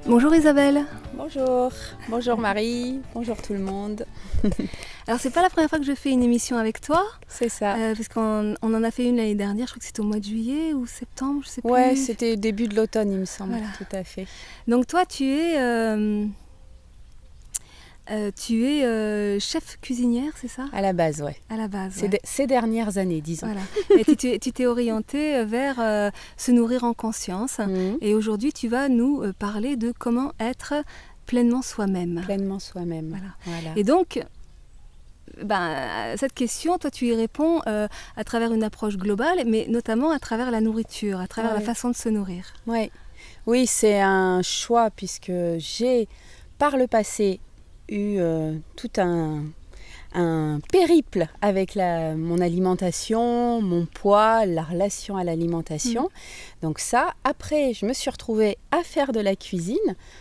Bonjour Isabelle. Bonjour, bonjour Marie, bonjour tout le monde. Alors c'est pas la première fois que je fais une émission avec toi. C'est ça. Parce qu'on en a fait une l'année dernière, je crois que c'était au mois de juillet ou septembre, je sais plus. Ouais, c'était début de l'automne il me semble, Voilà. tout à fait. Donc toi tu es chef cuisinière, c'est ça? À la base, ouais. À la base, ouais. Ces dernières années, disons. Voilà. Et tu t'es orientée vers se nourrir en conscience. Et aujourd'hui tu vas nous parler de comment être pleinement soi-même. Pleinement soi-même. Voilà. Et donc, cette question, toi tu y réponds à travers une approche globale, mais notamment à travers la nourriture, à travers la façon de se nourrir. Ouais. Oui, c'est un choix puisque j'ai, par le passé, eu tout un périple avec mon alimentation, mon poids, la relation à l'alimentation. Donc ça, après, je me suis retrouvée à faire de la cuisine.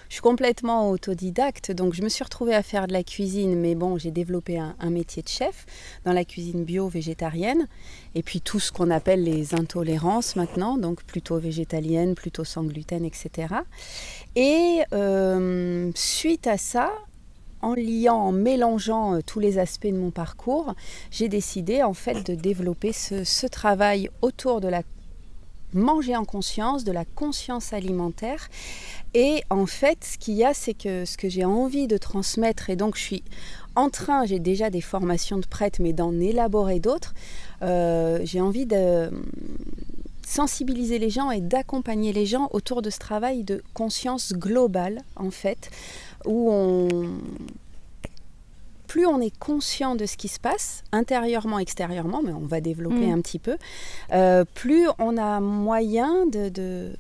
Je suis complètement autodidacte, donc je me suis retrouvée à faire de la cuisine. Mais bon, j'ai développé un métier de chef dans la cuisine bio-végétarienne. Et puis tout ce qu'on appelle les intolérances maintenant, donc plutôt végétalienne, plutôt sans gluten, etc. Et suite à ça, en mélangeant tous les aspects de mon parcours, j'ai décidé en fait de développer ce travail autour de la manger en conscience, de la conscience alimentaire. Et en fait, ce qu'il y a, c'est que ce que j'ai envie de transmettre, et donc je suis en train, j'ai déjà des formations de prête, mais d'en élaborer d'autres, j'ai envie de sensibiliser les gens et d'accompagner les gens autour de ce travail de conscience globale, en fait, où plus on est conscient de ce qui se passe, intérieurement, extérieurement, mais on va développer un petit peu, plus on a moyen de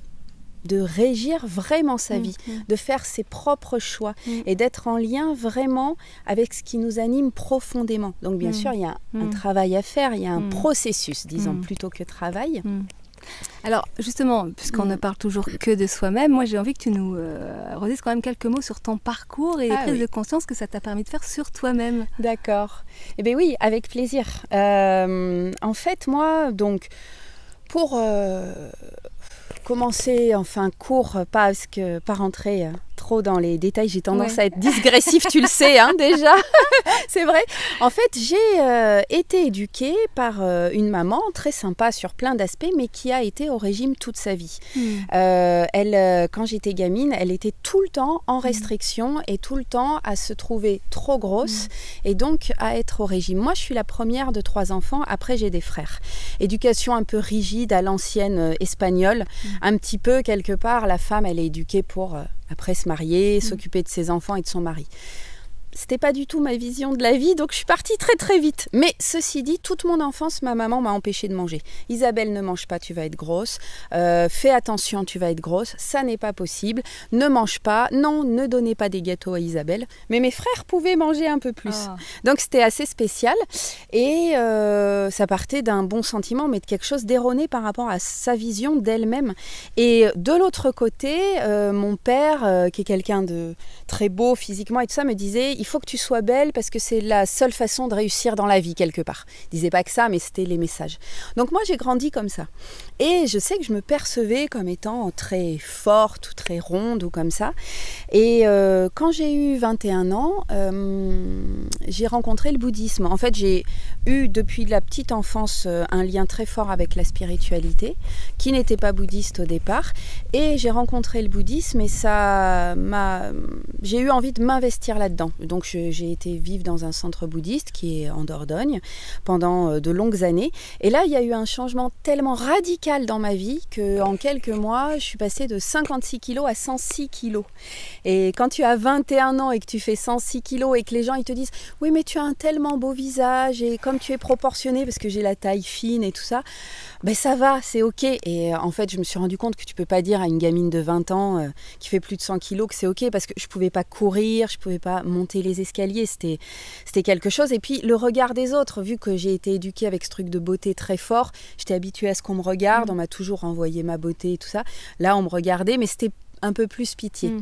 régir vraiment sa vie, de faire ses propres choix et d'être en lien vraiment avec ce qui nous anime profondément. Donc bien sûr, il y a un travail à faire, il y a un processus, disons, plutôt que travail. Alors justement, puisqu'on ne parle toujours que de soi-même, moi j'ai envie que tu nous redises quand même quelques mots sur ton parcours et les prises de conscience que ça t'a permis de faire sur toi-même. D'accord. Eh bien oui, avec plaisir. En fait, moi, donc, pour commencer, enfin court, pas rentrer trop dans les détails, j'ai tendance à être digressif, tu le sais déjà, c'est vrai. En fait, j'ai été éduquée par une maman très sympa sur plein d'aspects, mais qui a été au régime toute sa vie. Elle, quand j'étais gamine, elle était tout le temps en restriction et tout le temps à se trouver trop grosse et donc à être au régime. Moi, je suis la première de 3 enfants, après j'ai des frères. Éducation un peu rigide à l'ancienne espagnole, un petit peu quelque part, la femme, elle est éduquée pour après se marier, s'occuper de ses enfants et de son mari. C'était pas du tout ma vision de la vie, donc je suis partie très très vite. Mais ceci dit, toute mon enfance, ma maman m'a empêchée de manger. Isabelle, ne mange pas, tu vas être grosse. Fais attention, tu vas être grosse. Ça n'est pas possible. Ne mange pas. Non, ne donnez pas des gâteaux à Isabelle. Mais mes frères pouvaient manger un peu plus. Donc c'était assez spécial. Et ça partait d'un bon sentiment, mais de quelque chose d'erroné par rapport à sa vision d'elle-même. Et de l'autre côté, mon père, qui est quelqu'un de très beau physiquement et tout ça, me disait... Il faut que tu sois belle parce que c'est la seule façon de réussir dans la vie quelque part. Il disait pas que ça, mais c'était les messages. Donc moi, j'ai grandi comme ça. Et je sais que je me percevais comme étant très forte ou très ronde ou comme ça. Et quand j'ai eu 21 ans, j'ai rencontré le bouddhisme. En fait, j'ai eu depuis la petite enfance un lien très fort avec la spiritualité, qui n'était pas bouddhiste au départ. Et j'ai rencontré le bouddhisme et j'ai eu envie de m'investir là-dedans. Donc j'ai été vivre dans un centre bouddhiste qui est en Dordogne pendant de longues années. Et là, il y a eu un changement tellement radical dans ma vie qu'en quelques mois, je suis passée de 56 kilos à 106 kilos. Et quand tu as 21 ans et que tu fais 106 kilos et que les gens ils te disent « Oui, mais tu as un tellement beau visage et comme tu es proportionnée parce que j'ai la taille fine et tout ça, ben ça va, c'est ok. » Et en fait, je me suis rendu compte que tu peux pas dire à une gamine de 20 ans qui fait plus de 100 kilos que c'est ok parce que je pouvais pas courir, je pouvais pas monter les escaliers, c'était quelque chose. Et puis le regard des autres, vu que j'ai été éduquée avec ce truc de beauté très fort, j'étais habituée à ce qu'on me regarde, on m'a toujours renvoyé ma beauté et tout ça. Là, on me regardait, mais c'était un peu plus pitié.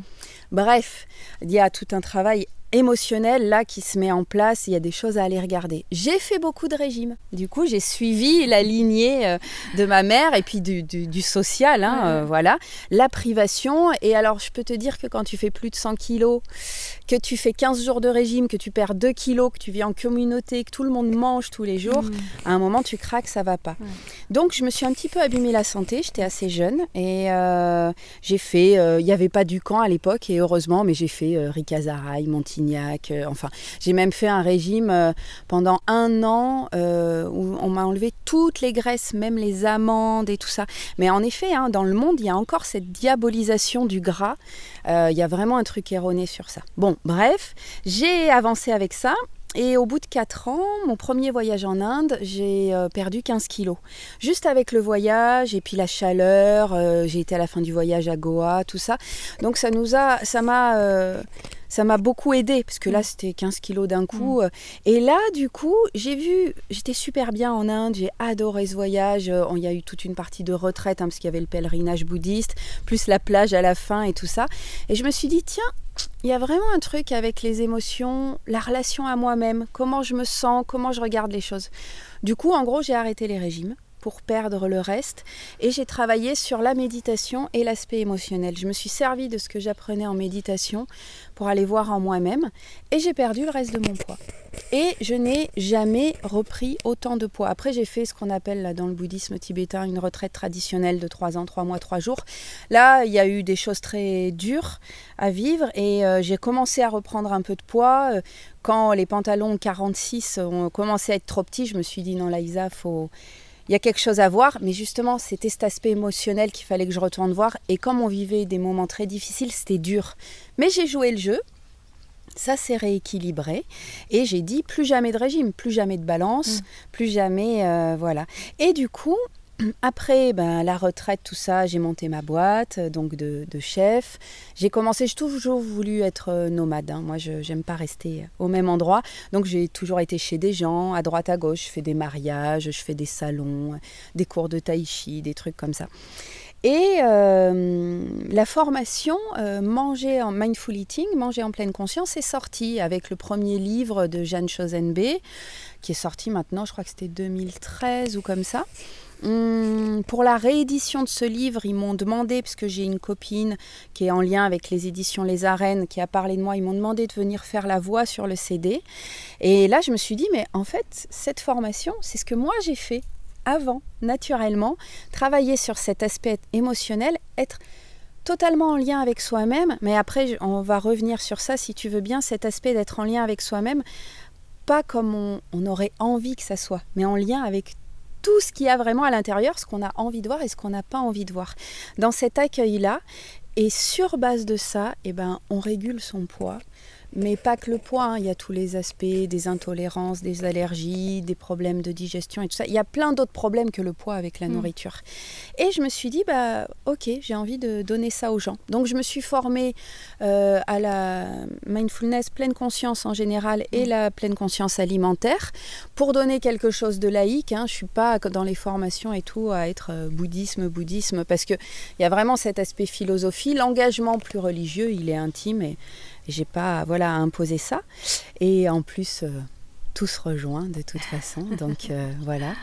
Bref, il y a tout un travail émotionnel là qui se met en place, il y a des choses à aller regarder. J'ai fait beaucoup de régimes. Du coup, j'ai suivi la lignée de ma mère et puis du social, voilà, la privation. Et alors, je peux te dire que quand tu fais plus de 100 kilos, que tu fais 15 jours de régime, que tu perds 2 kilos, que tu vis en communauté, que tout le monde mange tous les jours, à un moment, tu craques, ça va pas. Donc, je me suis un petit peu abîmé la santé. J'étais assez jeune et j'ai fait, il n'y avait pas Dukan à l'époque et heureusement, mais j'ai fait Ricazaraï, Montigny, enfin, j'ai même fait un régime pendant 1 an où on m'a enlevé toutes les graisses, même les amandes et tout ça. Mais en effet, dans le monde, il y a encore cette diabolisation du gras. Il y a vraiment un truc erroné sur ça. Bon, bref, j'ai avancé avec ça. Et au bout de 4 ans, mon premier voyage en Inde, j'ai perdu 15 kilos. Juste avec le voyage et puis la chaleur, j'ai été à la fin du voyage à Goa, tout ça. Donc ça m'a beaucoup aidé parce que là c'était 15 kilos d'un coup. Et là du coup j'étais super bien en Inde, j'ai adoré ce voyage. Il y a eu toute une partie de retraite parce qu'il y avait le pèlerinage bouddhiste, plus la plage à la fin et tout ça. Et je me suis dit tiens, il y a vraiment un truc avec les émotions, la relation à moi-même, comment je me sens, comment je regarde les choses. Du coup en gros j'ai arrêté les régimes pour perdre le reste et j'ai travaillé sur la méditation et l'aspect émotionnel. Je me suis servi de ce que j'apprenais en méditation pour aller voir en moi-même et j'ai perdu le reste de mon poids. Et je n'ai jamais repris autant de poids. Après, j'ai fait ce qu'on appelle là, dans le bouddhisme tibétain une retraite traditionnelle de 3 ans, 3 mois, 3 jours. Là, il y a eu des choses très dures à vivre et j'ai commencé à reprendre un peu de poids. Quand les pantalons 46 ont commencé à être trop petits, je me suis dit non, là, Isa, il y a quelque chose à voir, mais justement, c'était cet aspect émotionnel qu'il fallait que je retourne voir. Et comme on vivait des moments très difficiles, c'était dur. Mais j'ai joué le jeu, ça s'est rééquilibré. Et j'ai dit, plus jamais de régime, plus jamais de balance, plus jamais... voilà. Et du coup, après la retraite, tout ça, j'ai monté ma boîte donc de chef. J'ai toujours voulu être nomade. Moi, je n'aime pas rester au même endroit. Donc, j'ai toujours été chez des gens, à droite, à gauche. Je fais des mariages, je fais des salons, des cours de tai chi, des trucs comme ça. Et la formation Manger en Mindful Eating, Manger en pleine conscience, est sortie avec le premier livre de Jeanne Chosenbe, qui est sorti maintenant, je crois que c'était 2013 ou comme ça. Pour la réédition de ce livre, ils m'ont demandé, parce que j'ai une copine qui est en lien avec les éditions Les Arènes, qui a parlé de moi, ils m'ont demandé de venir faire la voix sur le CD. Et là, je me suis dit, mais en fait, cette formation, c'est ce que moi j'ai fait avant, naturellement, travailler sur cet aspect émotionnel, être totalement en lien avec soi-même. Mais après, on va revenir sur ça, si tu veux bien, cet aspect d'être en lien avec soi-même, pas comme on aurait envie que ça soit, mais en lien avec tout ce qu'il y a vraiment à l'intérieur, ce qu'on a envie de voir et ce qu'on n'a pas envie de voir. Dans cet accueil-là, et sur base de ça, on régule son poids. Mais pas que le poids, il y a tous les aspects, des intolérances, des allergies, des problèmes de digestion et tout ça. Il y a plein d'autres problèmes que le poids avec la nourriture. Et je me suis dit, ok, j'ai envie de donner ça aux gens. Donc je me suis formée à la mindfulness, pleine conscience en général et la pleine conscience alimentaire pour donner quelque chose de laïque. Je ne suis pas dans les formations et tout à être bouddhisme, parce qu'il y a vraiment cet aspect philosophie. L'engagement plus religieux, il est intime et j'ai pas à imposer ça. Et en plus, tout se rejoint de toute façon. Donc voilà,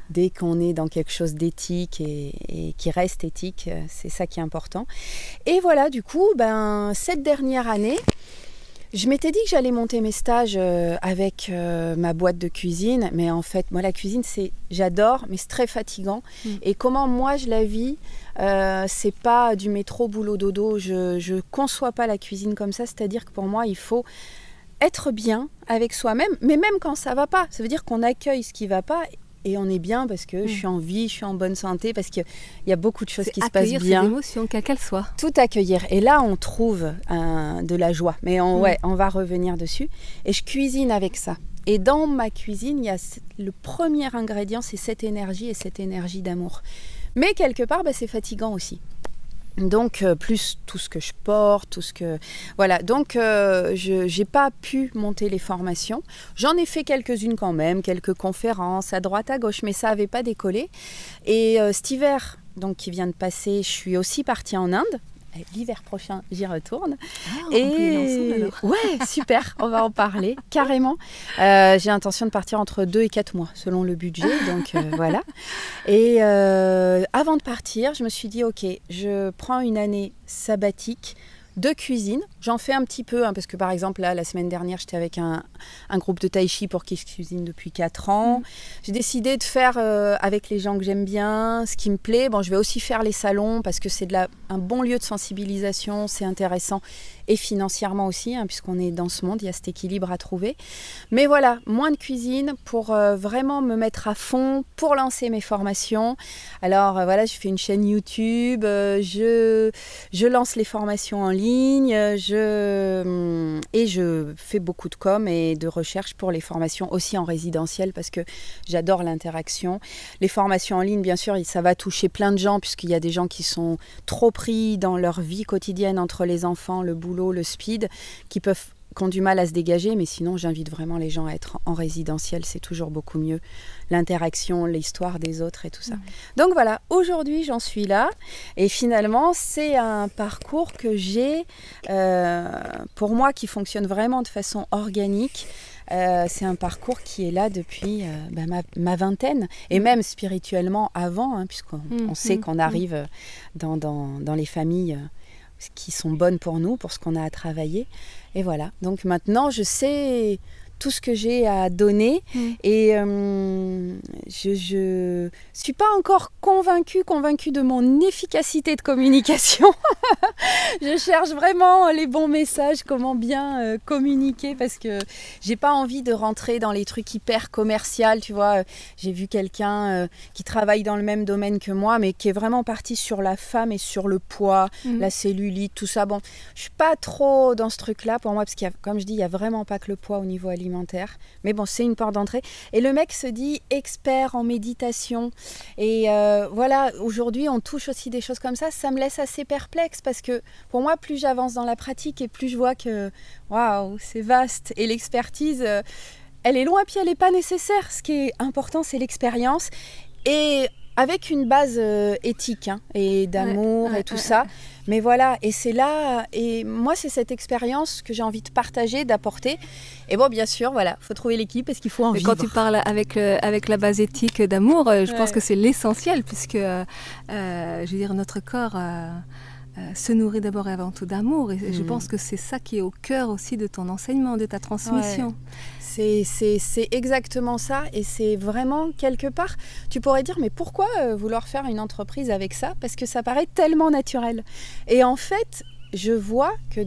dès qu'on est dans quelque chose d'éthique et qui reste éthique, c'est ça qui est important. Et voilà, du coup, cette dernière année, je m'étais dit que j'allais monter mes stages avec ma boîte de cuisine. Mais en fait, moi, la cuisine, j'adore, mais c'est très fatigant. Et comment moi, je la vis, c'est pas du métro, boulot, dodo. Je conçois pas la cuisine comme ça. C'est-à-dire que pour moi, il faut être bien avec soi-même. Mais même quand ça va pas, ça veut dire qu'on accueille ce qui va pas. Et on est bien parce que je suis en vie, je suis en bonne santé, parce qu'il y a beaucoup de choses qui se passent bien. Accueillir ses émotions, quelles qu'elles soient. Tout accueillir. Et là, on trouve de la joie. Mais on va revenir dessus. Et je cuisine avec ça. Et dans ma cuisine, il y a le premier ingrédient, c'est cette énergie et cette énergie d'amour. Mais quelque part, c'est fatigant aussi. Donc, plus tout ce que je porte, tout ce que... Voilà, donc je n'ai pas pu monter les formations. J'en ai fait quelques-unes quand même, quelques conférences à droite, à gauche, mais ça n'avait pas décollé. Et cet hiver, donc, qui vient de passer, je suis aussi partie en Inde. l'hiver prochain, j'y retourne. On peut y aller ensemble, alors. Ouais, super, on va en parler, carrément. J'ai l'intention de partir entre 2 et 4 mois, selon le budget, donc voilà. Et avant de partir, je me suis dit, ok, je prends une année sabbatique de cuisine. J'en fais un petit peu, parce que par exemple, là, la semaine dernière, j'étais avec un groupe de tai chi pour qui je cuisine depuis 4 ans. J'ai décidé de faire avec les gens que j'aime bien, ce qui me plaît. Bon, je vais aussi faire les salons parce que c'est un bon lieu de sensibilisation, c'est intéressant. Et financièrement aussi, puisqu'on est dans ce monde, il y a cet équilibre à trouver. Mais voilà, moins de cuisine pour vraiment me mettre à fond, pour lancer mes formations. Alors voilà, je fais une chaîne YouTube, je lance les formations en ligne, et je fais beaucoup de com et de recherche pour les formations aussi en résidentiel parce que j'adore l'interaction. Les formations en ligne, bien sûr, ça va toucher plein de gens puisqu'il y a des gens qui sont trop pris dans leur vie quotidienne entre les enfants, le boulot, le speed, qui ont du mal à se dégager, mais sinon j'invite vraiment les gens à être en résidentiel, c'est toujours beaucoup mieux, l'interaction, l'histoire des autres et tout ça. Donc voilà, aujourd'hui j'en suis là, et finalement c'est un parcours que j'ai, pour moi, qui fonctionne vraiment de façon organique. C'est un parcours qui est là depuis ma vingtaine, et même spirituellement avant, puisqu'on sait qu'on arrive dans les familles qui sont bonnes pour nous, pour ce qu'on a à travailler. Et voilà, donc maintenant je sais tout ce que j'ai à donner, et je suis pas encore convaincue de mon efficacité de communication. Je cherche vraiment les bons messages, comment bien communiquer, parce que j'ai pas envie de rentrer dans les trucs hyper commerciaux, tu vois. J'ai vu quelqu'un qui travaille dans le même domaine que moi, mais qui est vraiment parti sur la femme et sur le poids, la cellulite, tout ça. Bon, je suis pas trop dans ce truc-là pour moi, parce qu'il y a, comme je dis, il y a vraiment pas que le poids au niveau alimentaire. Mais bon, c'est une porte d'entrée. Et le mec se dit expert en méditation. Et voilà, aujourd'hui, on touche aussi des choses comme ça. Ça me laisse assez perplexe parce que pour moi, plus j'avance dans la pratique et plus je vois que waouh, c'est vaste. Et l'expertise, elle est loin, puis elle n'est pas nécessaire. Ce qui est important, c'est l'expérience. Et avec une base éthique et d'amour et tout ça. Mais voilà, et c'est là, et moi c'est cette expérience que j'ai envie de partager, d'apporter. Et bon, bien sûr, voilà, il faut trouver l'équipe parce qu'il faut en vivre. Quand tu parles avec la base éthique d'amour, je pense que c'est l'essentiel, puisque je veux dire, notre corps se nourrit d'abord et avant tout d'amour. Et je pense que c'est ça qui est au cœur aussi de ton enseignement, de ta transmission. Ouais. C'est exactement ça, et c'est vraiment quelque part, tu pourrais dire, mais pourquoi vouloir faire une entreprise avec ça? Parce que ça paraît tellement naturel. Et en fait, je vois que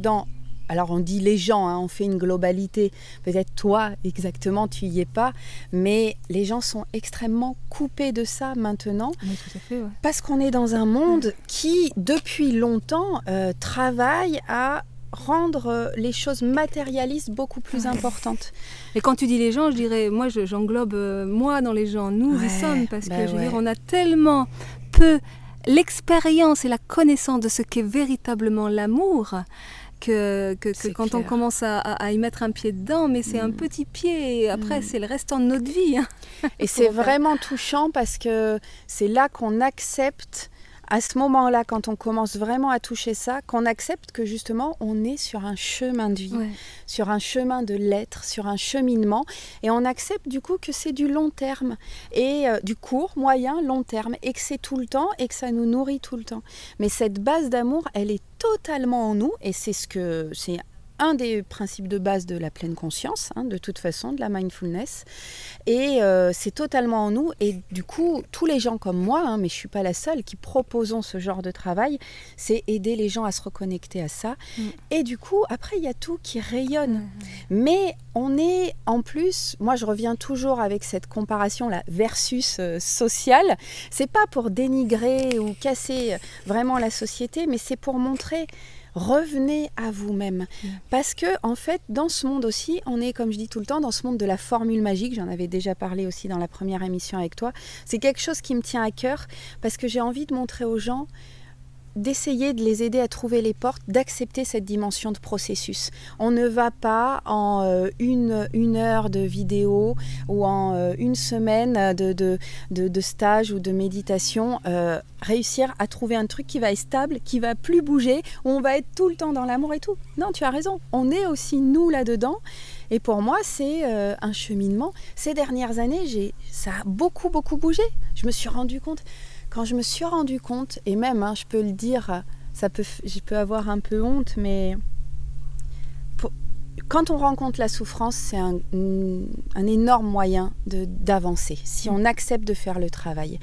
alors on dit les gens, on fait une globalité, peut-être toi exactement tu y es pas, mais les gens sont extrêmement coupés de ça maintenant. Oui, tout à fait, ouais. Parce qu'on est dans un monde qui depuis longtemps travaille à rendre les choses matérialistes beaucoup plus importantes. Et quand tu dis les gens, je dirais, moi j'englobe moi dans les gens, nous y sommes, parce que je veux dire, on a tellement peu l'expérience et la connaissance de ce qu'est véritablement l'amour, que quand clair. On commence à y mettre un pied dedans, mais c'est un petit pied, et après c'est le restant de notre vie. Et c'est vraiment touchant parce que c'est là qu'on accepte, à ce moment-là, quand on commence vraiment à toucher ça, qu'on accepte que justement on est sur un chemin de vie, sur un chemin de l'être, sur un cheminement, et on accepte du coup que c'est du long terme, et du court, moyen, long terme, et que c'est tout le temps, et que ça nous nourrit tout le temps. Mais cette base d'amour, elle est totalement en nous, et c'est un des principes de base de la pleine conscience, de toute façon, de la mindfulness. Et c'est totalement en nous. Et du coup, tous les gens comme moi, mais je ne suis pas la seule, qui proposons ce genre de travail, c'est aider les gens à se reconnecter à ça. Et du coup, après, il y a tout qui rayonne. Mais on est, en plus, moi je reviens toujours avec cette comparaison-là, versus sociale. C'est pas pour dénigrer ou casser vraiment la société, mais c'est pour montrer... Revenez à vous-même. Parce que, en fait, dans ce monde aussi, on est, comme je dis tout le temps, dans ce monde de la formule magique. J'en avais déjà parlé aussi dans la première émission avec toi. C'est quelque chose qui me tient à cœur parce que j'ai envie de montrer aux gens, d'essayer de les aider à trouver les portes, d'accepter cette dimension de processus. On ne va pas en une heure de vidéo ou en une semaine de stage ou de méditation réussir à trouver un truc qui va être stable, qui va plus bouger, où on va être tout le temps dans l'amour et tout. Non, tu as raison, on est aussi nous là-dedans. Et pour moi, c'est un cheminement. Ces dernières années, ça a beaucoup bougé. Je me suis rendu compte... Quand je me suis rendu compte, et même, je peux le dire, je peux avoir un peu honte, mais quand on rencontre la souffrance, c'est un énorme moyen d'avancer, si on accepte de faire le travail.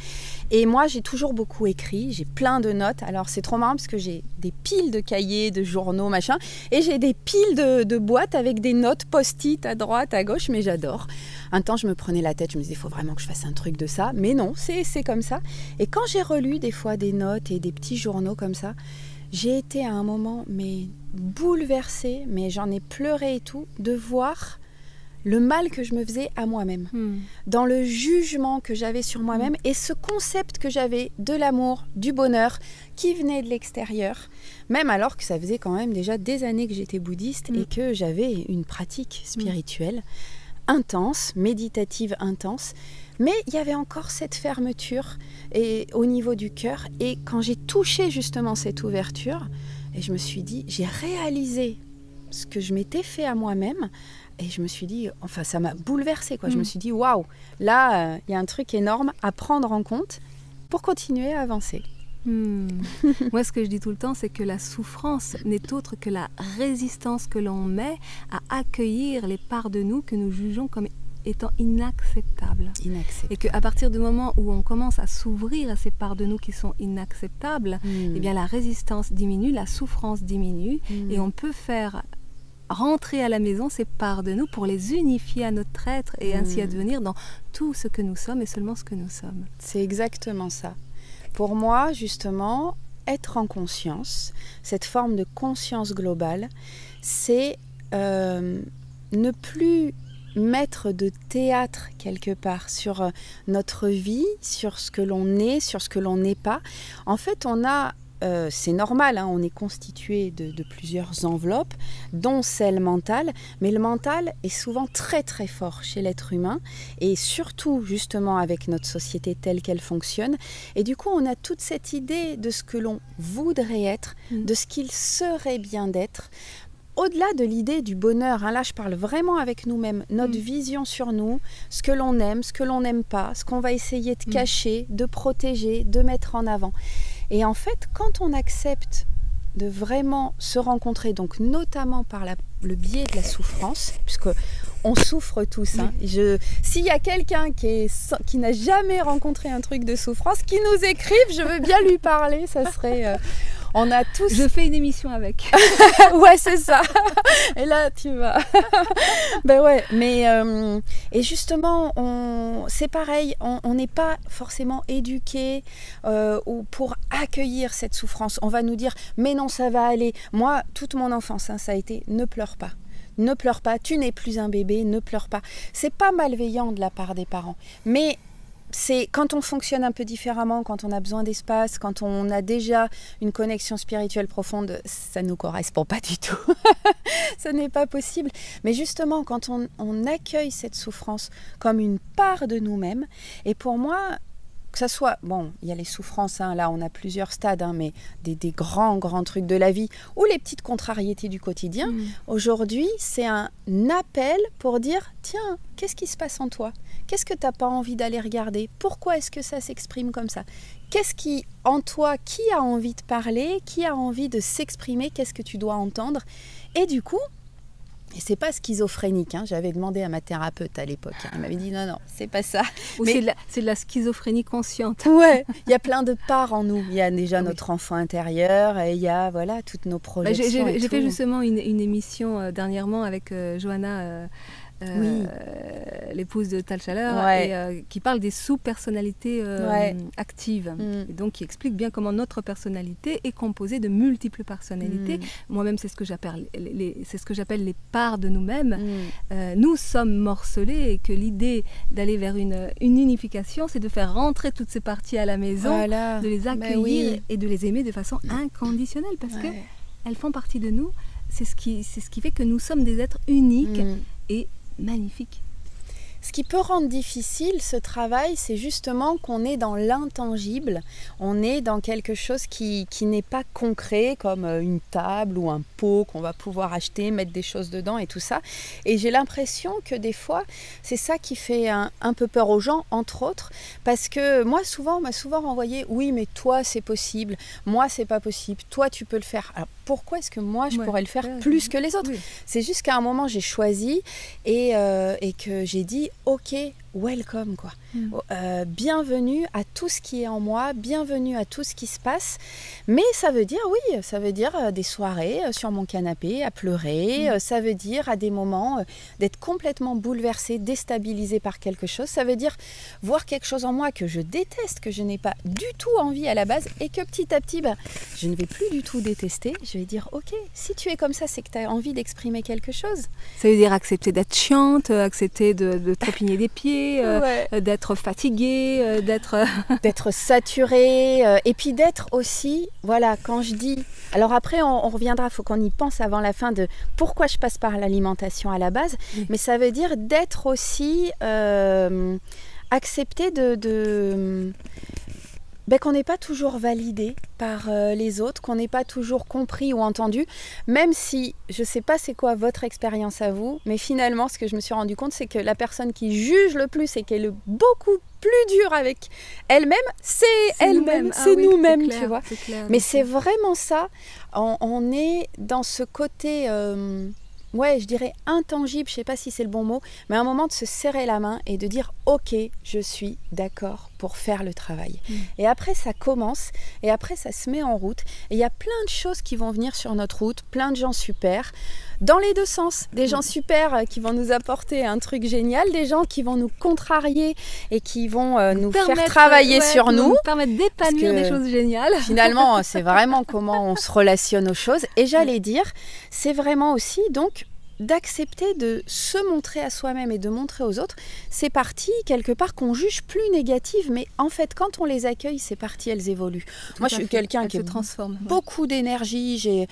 Et moi, j'ai toujours beaucoup écrit, j'ai plein de notes. Alors, c'est trop marrant parce que j'ai des piles de cahiers, de journaux, machin, et j'ai des piles de boîtes avec des notes post-it à droite, à gauche, mais j'adore. Un temps, je me prenais la tête, je me disais, il faut vraiment que je fasse un truc de ça. Mais non, c'est comme ça. Et quand j'ai relu des fois des notes et des petits journaux comme ça, j'ai été à un moment, mais bouleversée, mais j'en ai pleuré et tout, de voir le mal que je me faisais à moi-même, dans le jugement que j'avais sur moi-même et ce concept que j'avais de l'amour, du bonheur qui venait de l'extérieur, même alors que ça faisait quand même déjà des années que j'étais bouddhiste et que j'avais une pratique spirituelle intense, méditative intense, mais il y avait encore cette fermeture au niveau du cœur. Et quand j'ai touché justement cette ouverture, et je me suis dit, j'ai réalisé ce que je m'étais fait à moi-même, et je me suis dit, enfin ça m'a bouleversée, quoi. Je me suis dit, waouh, là, il y a un truc énorme à prendre en compte pour continuer à avancer. Moi, ce que je dis tout le temps, c'est que la souffrance n'est autre que la résistance que l'on met à accueillir les parts de nous que nous jugeons comme étant inacceptables. Et qu'à partir du moment où on commence à s'ouvrir à ces parts de nous qui sont inacceptables, eh bien la résistance diminue, la souffrance diminue, et on peut faire rentrer à la maison ces parts de nous pour les unifier à notre être et ainsi advenir dans tout ce que nous sommes et seulement ce que nous sommes. C'est exactement ça. Pour moi, justement, être en conscience, cette forme de conscience globale, c'est ne plus mettre de théâtre quelque part sur notre vie, sur ce que l'on est, sur ce que l'on n'est pas. En fait, c'est normal, on est constitué de plusieurs enveloppes, dont celle mentale, mais le mental est souvent très très fort chez l'être humain, et surtout justement avec notre société telle qu'elle fonctionne. Et du coup, on a toute cette idée de ce que l'on voudrait être, de ce qu'il serait bien d'être, au-delà de l'idée du bonheur. Là je parle vraiment avec nous-mêmes, notre vision sur nous, ce que l'on aime, ce que l'on n'aime pas, ce qu'on va essayer de cacher, de protéger, de mettre en avant. Et en fait, quand on accepte de vraiment se rencontrer, donc notamment par le biais de la souffrance, puisque on souffre tous. S'il y a quelqu'un qui n'a jamais rencontré un truc de souffrance, qui nous écrive, je veux bien lui parler, ça serait... on a tous... Je fais une émission avec. Ouais, c'est ça. Et là, tu vas... Ben ouais, mais... et justement, c'est pareil, on n'est pas forcément éduqué pour accueillir cette souffrance. On va nous dire, mais non, ça va aller. Moi, toute mon enfance, ça a été, ne pleure pas. Ne pleure pas, tu n'es plus un bébé, ne pleure pas. C'est pas malveillant de la part des parents, mais c'est quand on fonctionne un peu différemment, quand on a besoin d'espace, quand on a déjà une connexion spirituelle profonde, ça ne nous correspond pas du tout. Ce n'est pas possible. Mais justement, quand on accueille cette souffrance comme une part de nous-mêmes, et pour moi, que ça soit, bon, il y a les souffrances, là on a plusieurs stades, mais des grands trucs de la vie, ou les petites contrariétés du quotidien, aujourd'hui c'est un appel pour dire, tiens, qu'est-ce qui se passe en toi ? Qu'est-ce que tu n'as pas envie d'aller regarder ? Pourquoi est-ce que ça s'exprime comme ça ? Qu'est-ce qui, en toi, qui a envie de parler ? Qui a envie de s'exprimer ? Qu'est-ce que tu dois entendre ? Et du coup, et c'est pas schizophrénique, j'avais demandé à ma thérapeute à l'époque, elle m'avait dit non, c'est pas ça. Mais c'est de la schizophrénie consciente. Ouais, il y a plein de parts en nous. Il y a déjà notre enfant intérieur, et il y a toutes nos projections. J'ai fait justement une émission dernièrement avec Johanna l'épouse de Tal Chaleur, et qui parle des sous-personnalités actives. Et donc, qui explique bien comment notre personnalité est composée de multiples personnalités. Moi-même, c'est ce que j'appelle les parts de nous-mêmes. Nous sommes morcelés et que l'idée d'aller vers une unification, c'est de faire rentrer toutes ces parties à la maison, de les accueillir et de les aimer de façon inconditionnelle parce qu'elles font partie de nous. C'est ce qui fait que nous sommes des êtres uniques et magnifiques. Ce qui peut rendre difficile ce travail, c'est justement qu'on est dans l'intangible, on est dans quelque chose qui n'est pas concret, comme une table ou un pot qu'on va pouvoir acheter, mettre des choses dedans et tout ça. Et j'ai l'impression que des fois, c'est ça qui fait un peu peur aux gens, entre autres, parce que moi, on m'a souvent renvoyé « Oui, mais toi, c'est possible, moi, c'est pas possible, toi, tu peux le faire. » Alors, pourquoi est-ce que moi, je pourrais le faire plus que les autres? C'est juste qu'à un moment, j'ai choisi et que j'ai dit ok, welcome quoi. Bienvenue à tout ce qui est en moi, bienvenue à tout ce qui se passe. Mais ça veut dire des soirées sur mon canapé à pleurer, ça veut dire à des moments d'être complètement bouleversée, déstabilisée par quelque chose. Ça veut dire voir quelque chose en moi que je déteste, que je n'ai pas du tout envie à la base et que petit à petit, je ne vais plus du tout détester. Je vais dire ok, si tu es comme ça, c'est que tu as envie d'exprimer quelque chose. Ça veut dire accepter d'être chiante, accepter de trépigner des pieds, d'être fatiguée, d'être saturée, et puis d'être aussi, voilà, quand je dis... Alors après, on reviendra, il faut qu'on y pense avant la fin de pourquoi je passe par l'alimentation à la base, mais ça veut dire d'être aussi accepté qu'on n'est pas toujours validé par les autres, qu'on n'est pas toujours compris ou entendu, même si je ne sais pas c'est quoi votre expérience à vous, mais finalement ce que je me suis rendu compte c'est que la personne qui juge le plus et qui est beaucoup plus dure avec elle-même, c'est elle-même, c'est nous-mêmes, tu vois. Mais c'est vraiment ça, on est dans ce côté... je dirais intangible, je ne sais pas si c'est le bon mot, mais à un moment de se serrer la main et de dire « Ok, je suis d'accord pour faire le travail. » Et après, ça commence, et après, ça se met en route. Et il y a plein de choses qui vont venir sur notre route, plein de gens super, dans les deux sens. Des gens super qui vont nous apporter un truc génial, des gens qui vont nous contrarier et qui vont nous faire travailler sur nous. Permettre d'épanouir des choses géniales. Finalement, c'est vraiment comment on se relationne aux choses. Et j'allais dire, c'est vraiment aussi, donc, d'accepter de se montrer à soi-même et de montrer aux autres ces parties quelque part qu'on juge plus négatives, mais en fait quand on les accueille, ces parties elles évoluent. Moi je suis quelqu'un qui transforme beaucoup d'énergie, j'ai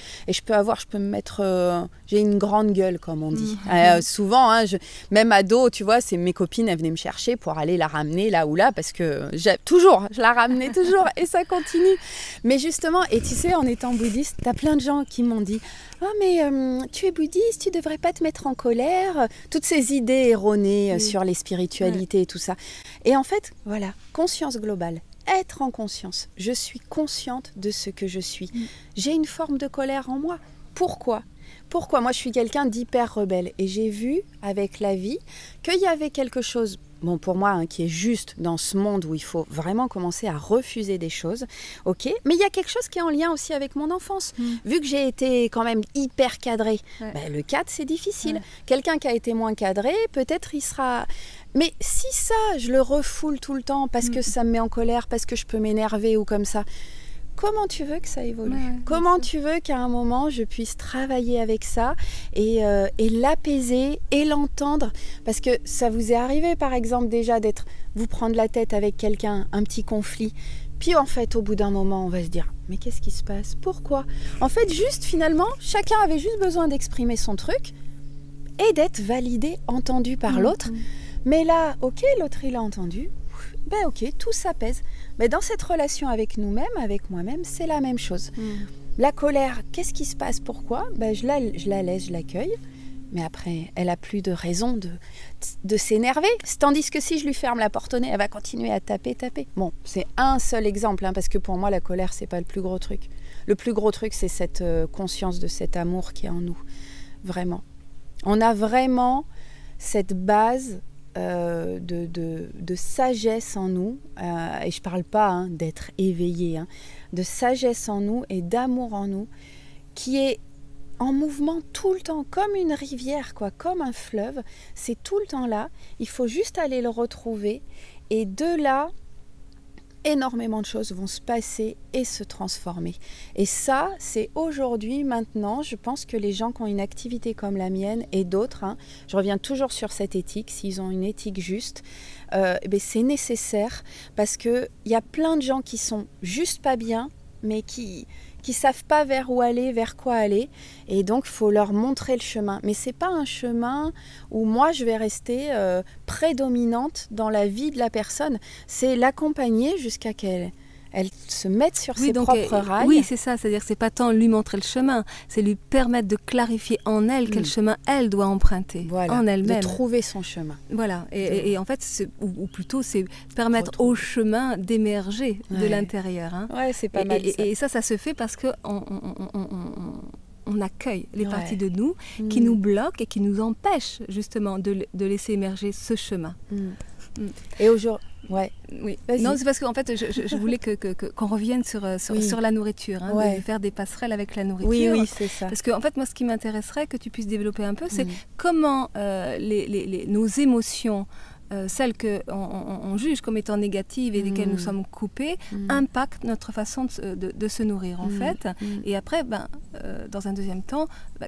une grande gueule comme on dit. Souvent même ado, tu vois, c'est mes copines, elles venaient me chercher pour aller la ramener là ou là parce que je la ramenais toujours et ça continue. Mais justement, et tu sais, en étant bouddhiste, t'as plein de gens qui m'ont dit « Oh mais tu es bouddhiste, tu devrais pas te mettre en colère », toutes ces idées erronées sur les spiritualités et tout ça. Et en fait, voilà, conscience globale, être en conscience. Je suis consciente de ce que je suis. J'ai une forme de colère en moi. Pourquoi ? Moi, je suis quelqu'un d'hyper rebelle et j'ai vu avec la vie qu'il y avait quelque chose, bon pour moi, qui est juste dans ce monde où il faut vraiment commencer à refuser des choses, ok, mais il y a quelque chose qui est en lien aussi avec mon enfance. Vu que j'ai été quand même hyper cadrée, le cadre c'est difficile. Quelqu'un qui a été moins cadré, peut-être il sera... Mais si ça, je le refoule tout le temps parce que ça me met en colère, parce que je peux m'énerver ou comme ça... Comment tu veux que ça évolue ? Comment tu veux qu'à un moment, je puisse travailler avec ça et l'apaiser et l'entendre ? Parce que ça vous est arrivé, par exemple, déjà vous prendre la tête avec quelqu'un, un petit conflit. Puis en fait, au bout d'un moment, on va se dire « Mais qu'est-ce qui se passe ? Pourquoi ?» En fait, juste finalement, chacun avait juste besoin d'exprimer son truc et d'être validé, entendu par l'autre. Mais là, ok, l'autre il a entendu. Ok, tout s'apaise. Mais dans cette relation avec nous-mêmes, avec moi-même, c'est la même chose. La colère, qu'est-ce qui se passe ? Pourquoi ? Je la laisse, je l'accueille. Mais après, elle n'a plus de raison de s'énerver. Tandis que si je lui ferme la porte au nez, elle va continuer à taper. Bon, c'est un seul exemple, parce que pour moi, la colère, c'est pas le plus gros truc. Le plus gros truc, c'est cette conscience de cet amour qui est en nous. Vraiment. On a vraiment cette base... de sagesse en nous, et je parle pas d'être éveillé, de sagesse en nous et d'amour en nous, qui est en mouvement tout le temps, comme une rivière, quoi, comme un fleuve. C'est tout le temps là. Il faut juste aller le retrouver. Et de là, énormément de choses vont se passer et se transformer. Et ça, c'est aujourd'hui, maintenant, je pense que les gens qui ont une activité comme la mienne et d'autres, hein, je reviens toujours sur cette éthique, s'ils ont une éthique juste, c'est nécessaire parce qu'il y a plein de gens qui sont juste pas bien, mais qui savent pas vers où aller, vers quoi aller, et donc il faut leur montrer le chemin. Mais c'est pas un chemin où moi je vais rester prédominante dans la vie de la personne. C'est l'accompagner jusqu'à qu'elle se mette sur ses propres rails. Oui, c'est ça. C'est-à-dire que c'est pas tant lui montrer le chemin, c'est lui permettre de clarifier en elle quel chemin elle doit emprunter en elle-même. De trouver son chemin. Voilà. Et en fait, ou plutôt, c'est permettre au chemin d'émerger de l'intérieur. Hein. Ouais, c'est pas mal. Et ça se fait parce que on accueille les parties de nous qui nous bloquent et qui nous empêchent justement de laisser émerger ce chemin. Et aujourd'hui, oui. Non, c'est parce qu'en fait, je voulais qu'on revienne sur la nourriture, hein, de faire des passerelles avec la nourriture. Oui, c'est ça. Parce que en fait, moi, ce qui m'intéresserait que tu puisses développer un peu, c'est comment nos émotions, celles qu'on juge comme étant négatives et desquelles nous sommes coupés, impactent notre façon de se nourrir, en fait. Et après, dans un deuxième temps,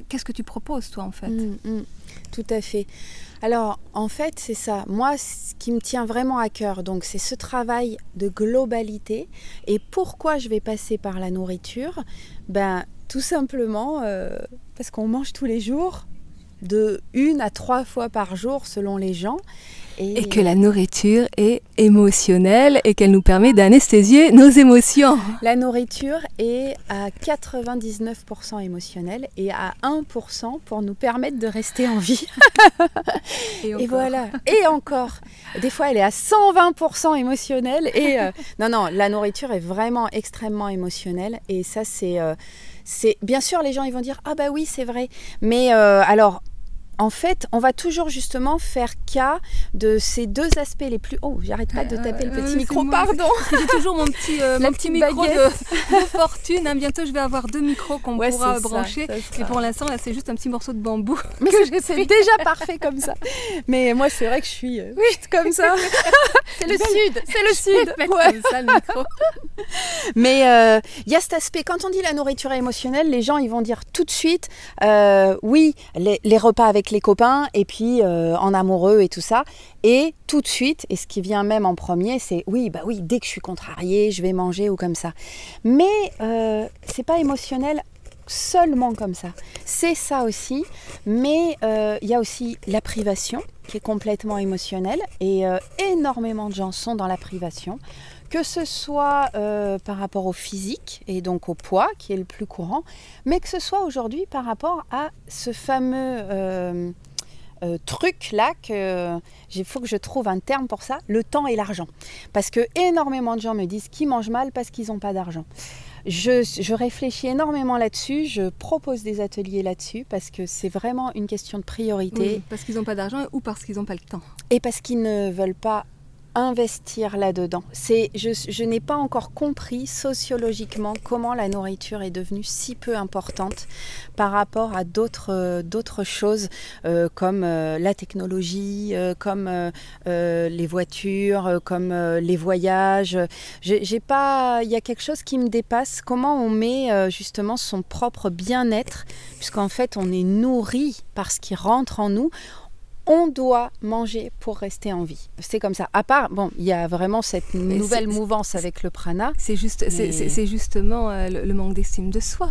qu'est-ce que tu proposes, toi, en fait? Tout à fait. Alors, en fait, c'est ça. Moi, ce qui me tient vraiment à cœur, donc, c'est ce travail de globalité. Et pourquoi je vais passer par la nourriture? Tout simplement parce qu'on mange tous les jours, de 1 à 3 fois par jour, selon les gens. Et que la nourriture est émotionnelle et qu'elle nous permet d'anesthésier nos émotions. La nourriture est à 99% émotionnelle et à 1% pour nous permettre de rester en vie. Et voilà. Et encore. Des fois, elle est à 120% émotionnelle. Et non, la nourriture est vraiment extrêmement émotionnelle. Et ça, c'est bien sûr, les gens ils vont dire « Ah bah oui, c'est vrai ». Mais alors... En fait, on va toujours justement faire cas de ces deux aspects les plus... Oh, j'arrête pas de taper le petit micro, pardon. J'ai toujours mon petit micro de fortune. Hein. Bientôt, je vais avoir 2 micros qu'on pourra brancher. Et pour l'instant, là, c'est juste un petit morceau de bambou. Mais c'est déjà parfait comme ça. Mais moi, c'est vrai que je suis comme ça. C'est le sud, c'est le sud. Comme ça, le micro. Mais il y a cet aspect, quand on dit la nourriture émotionnelle, les gens, ils vont dire tout de suite, oui, les repas avec les copains et puis en amoureux et tout ça, et tout de suite, et ce qui vient même en premier, c'est oui, dès que je suis contrariée, je vais manger ou comme ça. Mais c'est pas émotionnel seulement comme ça, c'est ça aussi, mais il y a aussi la privation qui est complètement émotionnelle, et énormément de gens sont dans la privation, que ce soit par rapport au physique et donc au poids qui est le plus courant, mais que ce soit aujourd'hui par rapport à ce fameux truc là il faut que je trouve un terme pour ça, le temps et l'argent. Parce que énormément de gens me disent qu'ils mangent mal parce qu'ils n'ont pas d'argent. Je réfléchis énormément là-dessus, je propose des ateliers là-dessus parce que c'est vraiment une question de priorité. Oui, parce qu'ils n'ont pas d'argent ou parce qu'ils n'ont pas le temps. Et parce qu'ils ne veulent pas investir là-dedans. Je n'ai pas encore compris sociologiquement comment la nourriture est devenue si peu importante par rapport à d'autres choses comme la technologie, comme les voitures, comme les voyages. Il y a quelque chose qui me dépasse. Comment on met justement son propre bien-être, puisqu'en fait on est nourri par ce qui rentre en nous. On doit manger pour rester en vie. C'est comme ça. À part, il y a vraiment cette nouvelle mouvance avec le prana. C'est justement le manque d'estime de soi.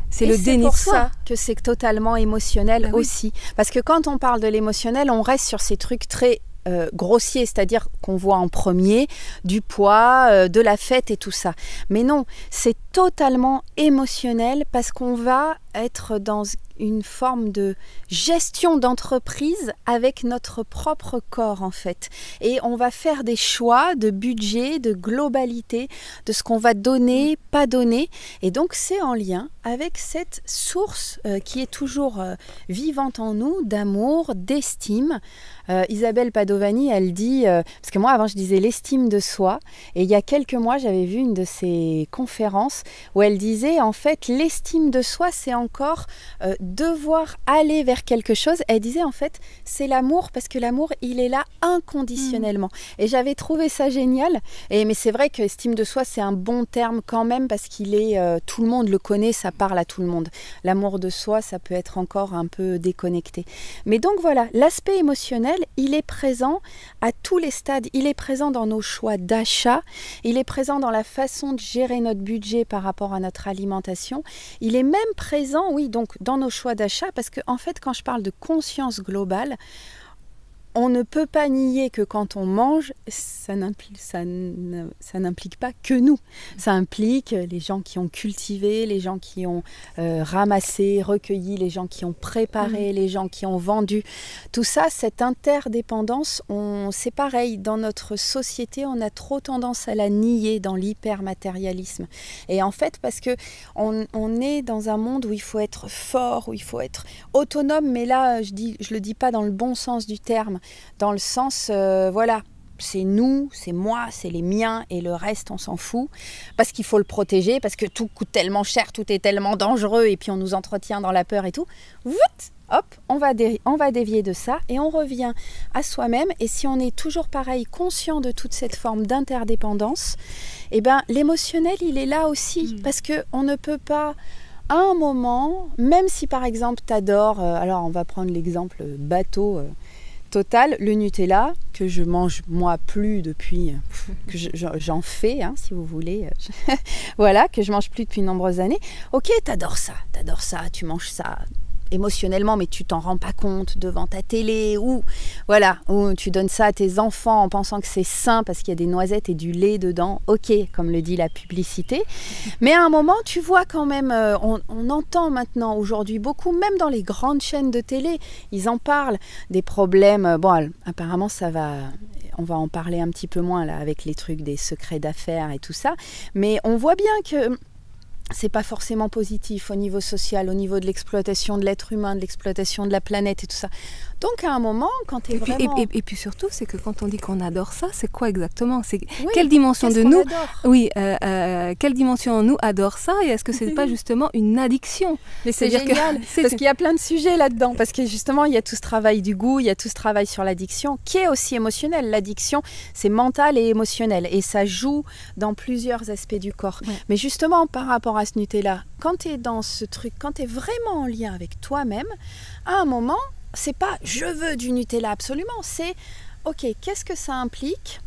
C'est le déni de soi. C'est pour ça que c'est totalement émotionnel aussi. Parce que quand on parle de l'émotionnel, on reste sur ces trucs très grossier, c'est-à-dire qu'on voit en premier du poids, de la fête et tout ça. Mais non, c'est totalement émotionnel parce qu'on va être dans une forme de gestion d'entreprise avec notre propre corps en fait. Et on va faire des choix de budget, de globalité, de ce qu'on va donner, pas donner. Et donc c'est en lien avec cette source qui est toujours vivante en nous, d'amour, d'estime. Isabelle Padovani, elle dit, parce que moi avant je disais l'estime de soi, et il y a quelques mois j'avais vu une de ses conférences où elle disait en fait l'estime de soi c'est encore devoir aller vers quelque chose. Elle disait en fait c'est l'amour, parce que l'amour il est là inconditionnellement. Et j'avais trouvé ça génial, mais c'est vrai que estime de soi c'est un bon terme quand même, parce qu'il est, tout le monde le connaît, ça parle à tout le monde. L'amour de soi ça peut être encore un peu déconnecté. Mais donc voilà, l'aspect émotionnel il est présent à tous les stades, il est présent dans nos choix d'achat, il est présent dans la façon de gérer notre budget par rapport à notre alimentation, il est même présent, oui, donc dans nos choix d'achat, parce que en fait quand je parle de conscience globale, on ne peut pas nier que quand on mange, ça n'implique pas que nous. Ça implique les gens qui ont cultivé, les gens qui ont ramassé, recueilli, les gens qui ont préparé, les gens qui ont vendu. Tout ça, cette interdépendance, c'est pareil. Dans notre société, on a trop tendance à la nier dans l'hypermatérialisme. Et en fait, parce qu'on est dans un monde où il faut être fort, où il faut être autonome, mais là, je le dis pas dans le bon sens du terme, dans le sens, voilà, c'est nous, c'est moi, c'est les miens, et le reste, on s'en fout, parce qu'il faut le protéger, parce que tout coûte tellement cher, tout est tellement dangereux, et puis on nous entretient dans la peur et tout. Hop, on va dévier de ça, et on revient à soi-même. Et si on est toujours pareil, conscient de toute cette forme d'interdépendance, eh ben, l'émotionnel, il est là aussi, parce qu'on ne peut pas... À un moment, même si par exemple tu adores, alors on va prendre l'exemple bateau total, le Nutella, que je mange moi plus depuis, que j'en fais, hein, si vous voulez, voilà, que je mange plus depuis de nombreuses années. Ok, t'adores ça, tu manges ça émotionnellement, mais tu t'en rends pas compte devant ta télé, ou voilà, ou tu donnes ça à tes enfants en pensant que c'est sain parce qu'il y a des noisettes et du lait dedans, ok, comme le dit la publicité. Mais à un moment, tu vois quand même, on entend maintenant aujourd'hui beaucoup, même dans les grandes chaînes de télé, ils en parlent, des problèmes, bon, apparemment ça va... On va en parler un petit peu moins là avec les trucs des secrets d'affaires et tout ça, mais on voit bien que c'est pas forcément positif au niveau social, au niveau de l'exploitation de l'être humain, de l'exploitation de la planète et tout ça. Donc à un moment, quand tu es vraiment... Et puis surtout, c'est que quand on dit qu'on adore ça, c'est quoi exactement? C'est oui, quelle dimension de nous adore? Oui, quelle dimension en nous adore ça? Et est-ce que c'est pas justement une addiction? Mais c'est génial, parce qu'il y a plein de sujets là-dedans, parce que justement, il y a tout ce travail du goût, il y a tout ce travail sur l'addiction, qui est aussi émotionnel. L'addiction, c'est mental et émotionnel, et ça joue dans plusieurs aspects du corps. Ouais. Mais justement, par rapport à ce Nutella, quand tu es dans ce truc, quand tu es vraiment en lien avec toi-même, à un moment, c'est pas « je veux du Nutella absolument », c'est « ok, qu'est-ce que ça implique ?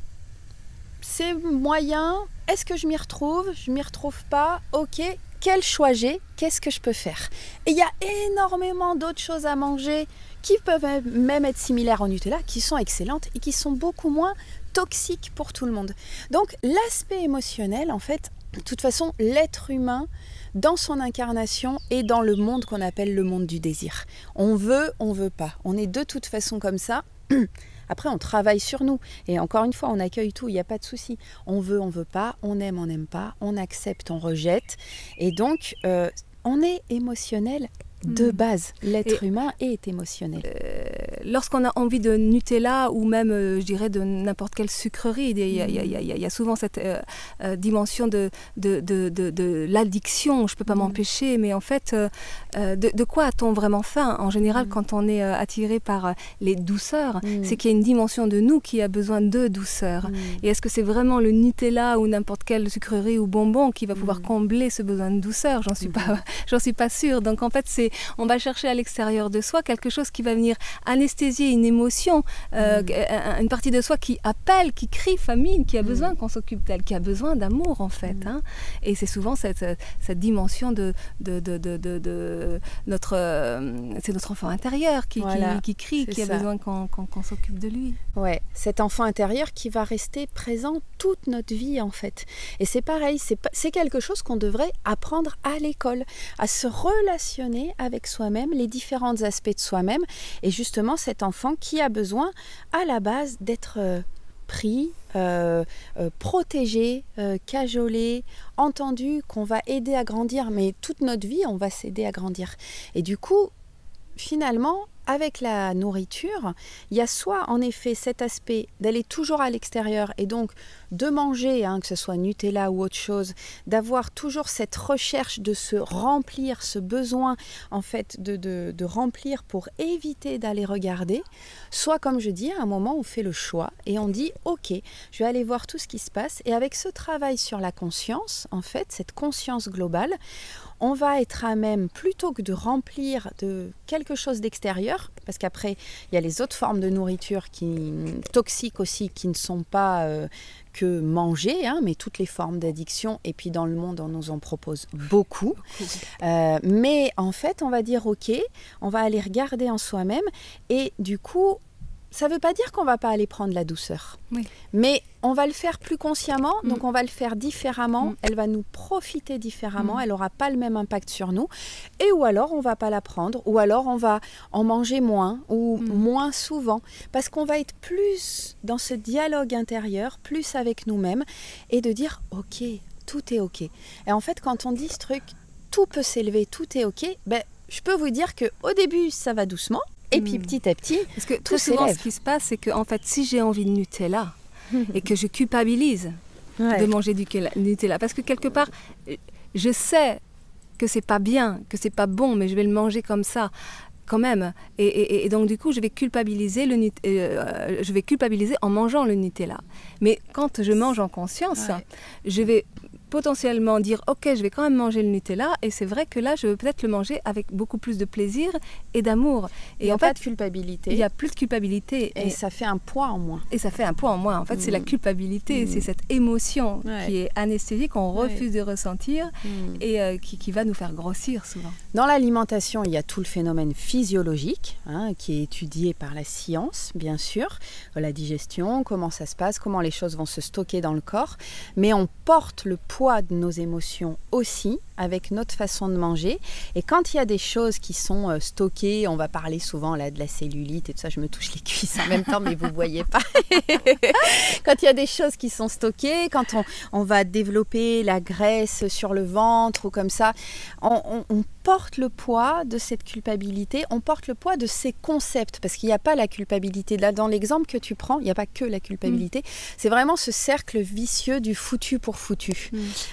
C'est moyen, est-ce que je m'y retrouve ? Je m'y retrouve pas ? Ok, quel choix j'ai ? Qu'est-ce que je peux faire ? » Et il y a énormément d'autres choses à manger qui peuvent même être similaires au Nutella, qui sont excellentes et qui sont beaucoup moins toxiques pour tout le monde. Donc l'aspect émotionnel, en fait, de toute façon, l'être humain, dans son incarnation et dans le monde qu'on appelle le monde du désir. On veut pas. On est de toute façon comme ça. Après, on travaille sur nous. Et encore une fois, on accueille tout, il n'y a pas de souci. On veut pas. On n'aime pas. On accepte, on rejette. Et donc, on est émotionnel de base. L'être humain est émotionnel. Lorsqu'on a envie de Nutella ou même, je dirais, de n'importe quelle sucrerie, il y a souvent cette dimension de l'addiction. Je ne peux pas m'empêcher, mais en fait, de quoi a-t-on vraiment faim? En général, quand on est attiré par les douceurs, c'est qu'il y a une dimension de nous qui a besoin de douceur. Et est-ce que c'est vraiment le Nutella ou n'importe quelle sucrerie ou bonbon qui va pouvoir combler ce besoin de douceur? J'en suis pas sûre. Donc en fait, on va chercher à l'extérieur de soi quelque chose qui va venir anesthésier une émotion, une partie de soi qui appelle, qui crie famine, qui a besoin qu'on s'occupe d'elle, qui a besoin d'amour en fait. Hein. Et c'est souvent cette dimension de c'est notre enfant intérieur qui crie, qui a besoin qu'on s'occupe de lui. Ouais, cet enfant intérieur qui va rester présent toute notre vie en fait. Et c'est pareil, c'est quelque chose qu'on devrait apprendre à l'école, à se relationner avec soi-même, les différents aspects de soi-même, et justement cet enfant qui a besoin à la base d'être pris, protégé, cajolé, entendu, qu'on va aider à grandir. Mais toute notre vie, on va s'aider à grandir. Et du coup, finalement, avec la nourriture, il y a soit en effet cet aspect d'aller toujours à l'extérieur et donc de manger, que ce soit Nutella ou autre chose, d'avoir toujours cette recherche de se remplir, ce besoin en fait de remplir pour éviter d'aller regarder, soit comme je dis, à un moment on fait le choix et on dit ok, je vais aller voir tout ce qui se passe et avec ce travail sur la conscience, en fait, cette conscience globale, on va être à même, plutôt que de remplir de quelque chose d'extérieur, parce qu'après, il y a les autres formes de nourriture toxiques aussi, qui ne sont pas que manger, mais toutes les formes d'addiction, et puis dans le monde, on nous en propose beaucoup. Mais en fait, on va dire, ok, on va aller regarder en soi-même, et du coup, ça ne veut pas dire qu'on ne va pas aller prendre la douceur. Oui. Mais on va le faire plus consciemment, donc on va le faire différemment. Elle va nous profiter différemment, elle n'aura pas le même impact sur nous. Et ou alors, on ne va pas la prendre, ou alors on va en manger moins, ou moins souvent. Parce qu'on va être plus dans ce dialogue intérieur, plus avec nous-mêmes, et de dire, ok, tout est ok. Et en fait, quand on dit ce truc, tout peut s'élever, tout est ok, je peux vous dire qu'au début, ça va doucement. Et puis petit à petit, parce que très souvent, ce qui se passe, c'est que en fait, si j'ai envie de Nutella et que je culpabilise de manger du Nutella, parce que quelque part, je sais que c'est pas bien, que c'est pas bon, mais je vais le manger comme ça quand même. Et donc du coup, je vais culpabiliser en mangeant le Nutella. Mais quand je mange en conscience, je vais potentiellement dire ok, je vais quand même manger le Nutella, et c'est vrai que là je vais peut-être le manger avec beaucoup plus de plaisir et d'amour. Et il n'y a pas de culpabilité. Il n'y a plus de culpabilité. Et ça fait un poids en moins. Et ça fait un poids en moins. En fait, c'est la culpabilité, c'est cette émotion qui est anesthésique, qu'on refuse de ressentir et qui va nous faire grossir souvent. Dans l'alimentation, il y a tout le phénomène physiologique qui est étudié par la science, bien sûr. La digestion, comment ça se passe, comment les choses vont se stocker dans le corps. Mais on porte le poids de nos émotions aussi avec notre façon de manger, et quand il y a des choses qui sont stockées, on va parler souvent là de la cellulite et tout ça, je me touche les cuisses en même temps mais vous voyez pas. Quand il y a des choses qui sont stockées, quand on va développer la graisse sur le ventre ou comme ça, on porte le poids de cette culpabilité, on porte le poids de ces concepts, parce qu'il n'y a pas la culpabilité. Là, dans l'exemple que tu prends, il n'y a pas que la culpabilité, c'est vraiment ce cercle vicieux du foutu pour foutu.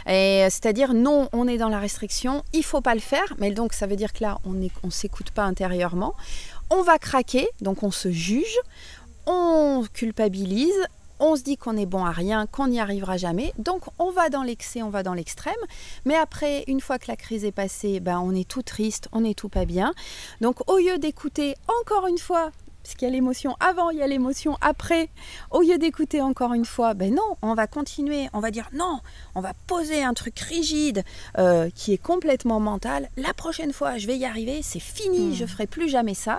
Et c'est-à-dire, non, on est dans la restriction, il ne faut pas le faire, mais donc ça veut dire que là, on ne s'écoute pas intérieurement, on va craquer, donc on se juge, on culpabilise, on se dit qu'on est bon à rien, qu'on n'y arrivera jamais, donc on va dans l'excès, on va dans l'extrême, mais après, une fois que la crise est passée, on est tout triste, on est tout pas bien, donc au lieu d'écouter encore une fois, puisqu'il y a l'émotion avant, il y a l'émotion après, au lieu d'écouter encore une fois, non, on va continuer, on va dire non, on va poser un truc rigide qui est complètement mental, la prochaine fois je vais y arriver, c'est fini, je ferai plus jamais ça.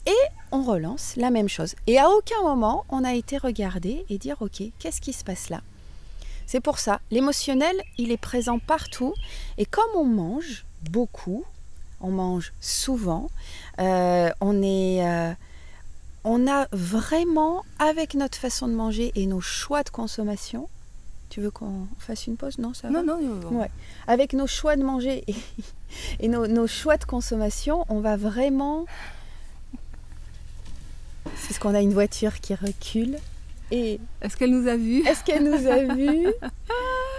Et on relance la même chose. Et à aucun moment, on a été regarder et dire, ok, qu'est-ce qui se passe là? C'est pour ça, l'émotionnel, il est présent partout. Et comme on mange beaucoup, on mange souvent, on a vraiment, avec notre façon de manger et nos choix de consommation, tu veux qu'on fasse une pause? Non, ça va? Non. Ouais. Avec nos choix de manger et nos choix de consommation, on va vraiment... C'est parce qu'on a une voiture qui recule. Et est-ce qu'elle nous a vus? Est-ce qu'elle nous a vus?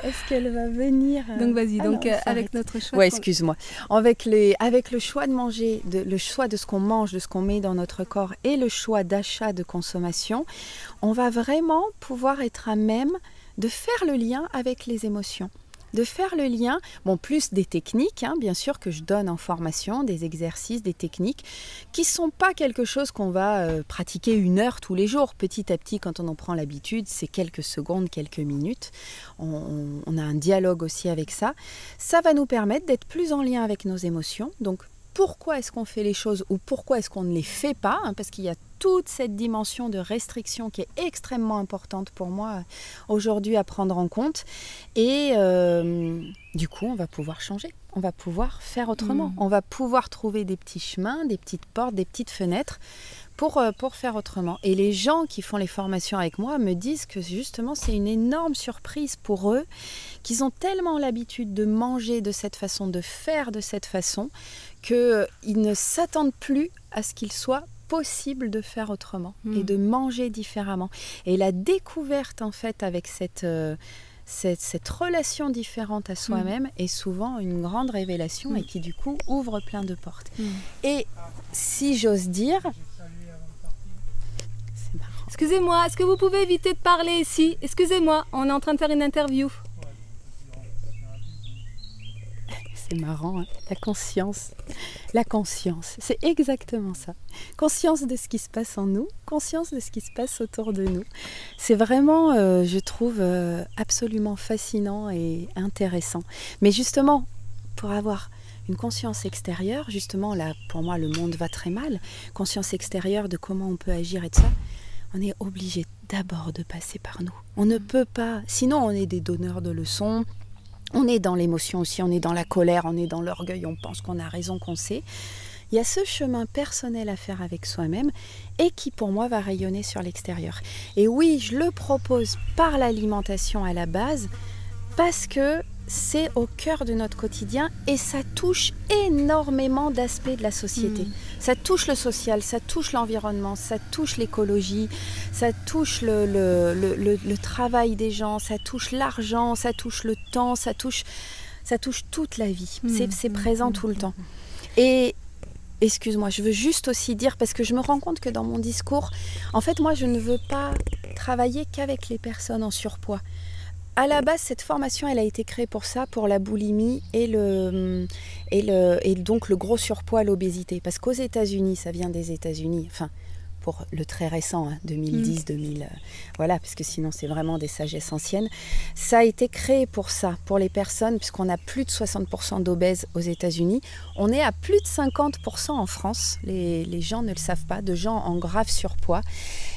Est-ce qu'elle va venir? Donc vas-y, avec notre choix. Ouais, excuse-moi. Avec le choix de manger, le choix de ce qu'on mange, de ce qu'on met dans notre corps et le choix d'achat, de consommation, on va vraiment pouvoir être à même de faire le lien avec les émotions. De faire le lien, plus des techniques, bien sûr, que je donne en formation, des exercices, des techniques, qui ne sont pas quelque chose qu'on va pratiquer 1 heure tous les jours. Petit à petit, quand on en prend l'habitude, c'est quelques secondes, quelques minutes. On a un dialogue aussi avec ça. Ça va nous permettre d'être plus en lien avec nos émotions. Donc, pourquoi est-ce qu'on fait les choses ou pourquoi est-ce qu'on ne les fait pas, parce qu'il y a toute cette dimension de restriction qui est extrêmement importante pour moi aujourd'hui à prendre en compte. Et du coup, on va pouvoir changer, on va pouvoir faire autrement. On va pouvoir trouver des petits chemins, des petites portes, des petites fenêtres pour faire autrement. Et les gens qui font les formations avec moi me disent que justement c'est une énorme surprise pour eux, qu'ils ont tellement l'habitude de manger de cette façon, de faire de cette façon, qu'ils ne s'attendent plus à ce qu'il soit possible de faire autrement et de manger différemment. Et la découverte en fait avec cette relation différente à soi-même est souvent une grande révélation et qui du coup ouvre plein de portes. Et si j'ose dire, c'est marrant. Excusez-moi, est-ce que vous pouvez éviter de parler ici? Excusez-moi, on est en train de faire une interview. C'est marrant, hein, la conscience, c'est exactement ça. Conscience de ce qui se passe en nous, conscience de ce qui se passe autour de nous. C'est vraiment, je trouve, absolument fascinant et intéressant. Mais justement, pour avoir une conscience extérieure, justement, là, pour moi, le monde va très mal. Conscience extérieure de comment on peut agir et de ça, on est obligé d'abord de passer par nous. On ne peut pas, sinon on est des donneurs de leçons. On est dans l'émotion aussi, on est dans la colère, on est dans l'orgueil, on pense qu'on a raison, qu'on sait. Il y a ce chemin personnel à faire avec soi-même et qui pour moi va rayonner sur l'extérieur. Et oui, je le propose par l'alimentation à la base parce que c'est au cœur de notre quotidien et ça touche énormément d'aspects de la société. Ça touche le social, ça touche l'environnement, ça touche l'écologie, ça touche le travail des gens, ça touche l'argent, ça touche le temps, ça touche toute la vie. C'est présent tout le temps. Et excuse-moi, je veux juste aussi dire, parce que je me rends compte que dans mon discours, en fait, moi, je ne veux pas travailler qu'avec les personnes en surpoids. À la base, cette formation, elle a été créée pour ça, pour la boulimie et donc le gros surpoids, l'obésité. Parce qu'aux États-Unis, ça vient des États-Unis, enfin, pour le très récent, hein, 2010, 2000, voilà, parce que sinon c'est vraiment des sagesses anciennes. Ça a été créé pour ça, pour les personnes, puisqu'on a plus de 60% d'obèses aux États-Unis. On est à plus de 50% en France, les gens ne le savent pas, de gens en grave surpoids.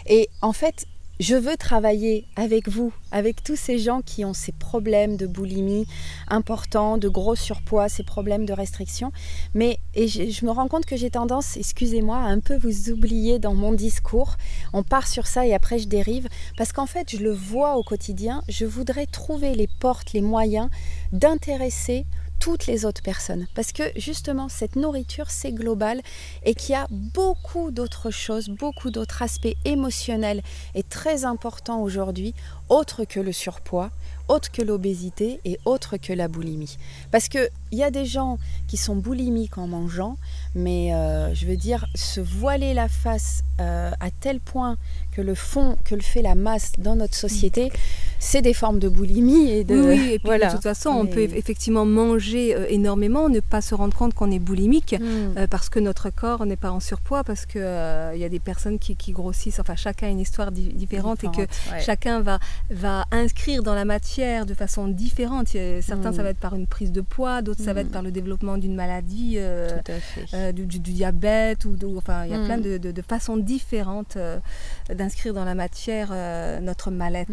Et en fait, je veux travailler avec vous, avec tous ces gens qui ont ces problèmes de boulimie importants, de gros surpoids, ces problèmes de restriction. Mais je me rends compte que j'ai tendance, excusez-moi, à un peu vous oublier dans mon discours. On part sur ça et après je dérive. Parce qu'en fait, je le vois au quotidien. Je voudrais trouver les portes, les moyens d'intéresser toutes les autres personnes. Parce que justement, cette nourriture, c'est global et qu'il y a beaucoup d'autres choses, beaucoup d'autres aspects émotionnels et très importants aujourd'hui, autres que le surpoids, autres que l'obésité et autres que la boulimie. Parce qu'il y a des gens qui sont boulimiques en mangeant, mais je veux dire, se voiler la face à tel point que le fait la masse dans notre société, c'est des formes de boulimie. Et oui, et puis voilà. De toute façon, on peut effectivement manger énormément, ne pas se rendre compte qu'on est boulimique, parce que notre corps n'est pas en surpoids, parce qu'il y a des personnes qui grossissent, enfin chacun a une histoire différente et que chacun va inscrire dans la matière de façon différente. Certains, ça va être par une prise de poids, d'autres, ça va être par le développement d'une maladie, du diabète, enfin, il y a plein de façons différentes d'inscrire dans la matière notre mal-être.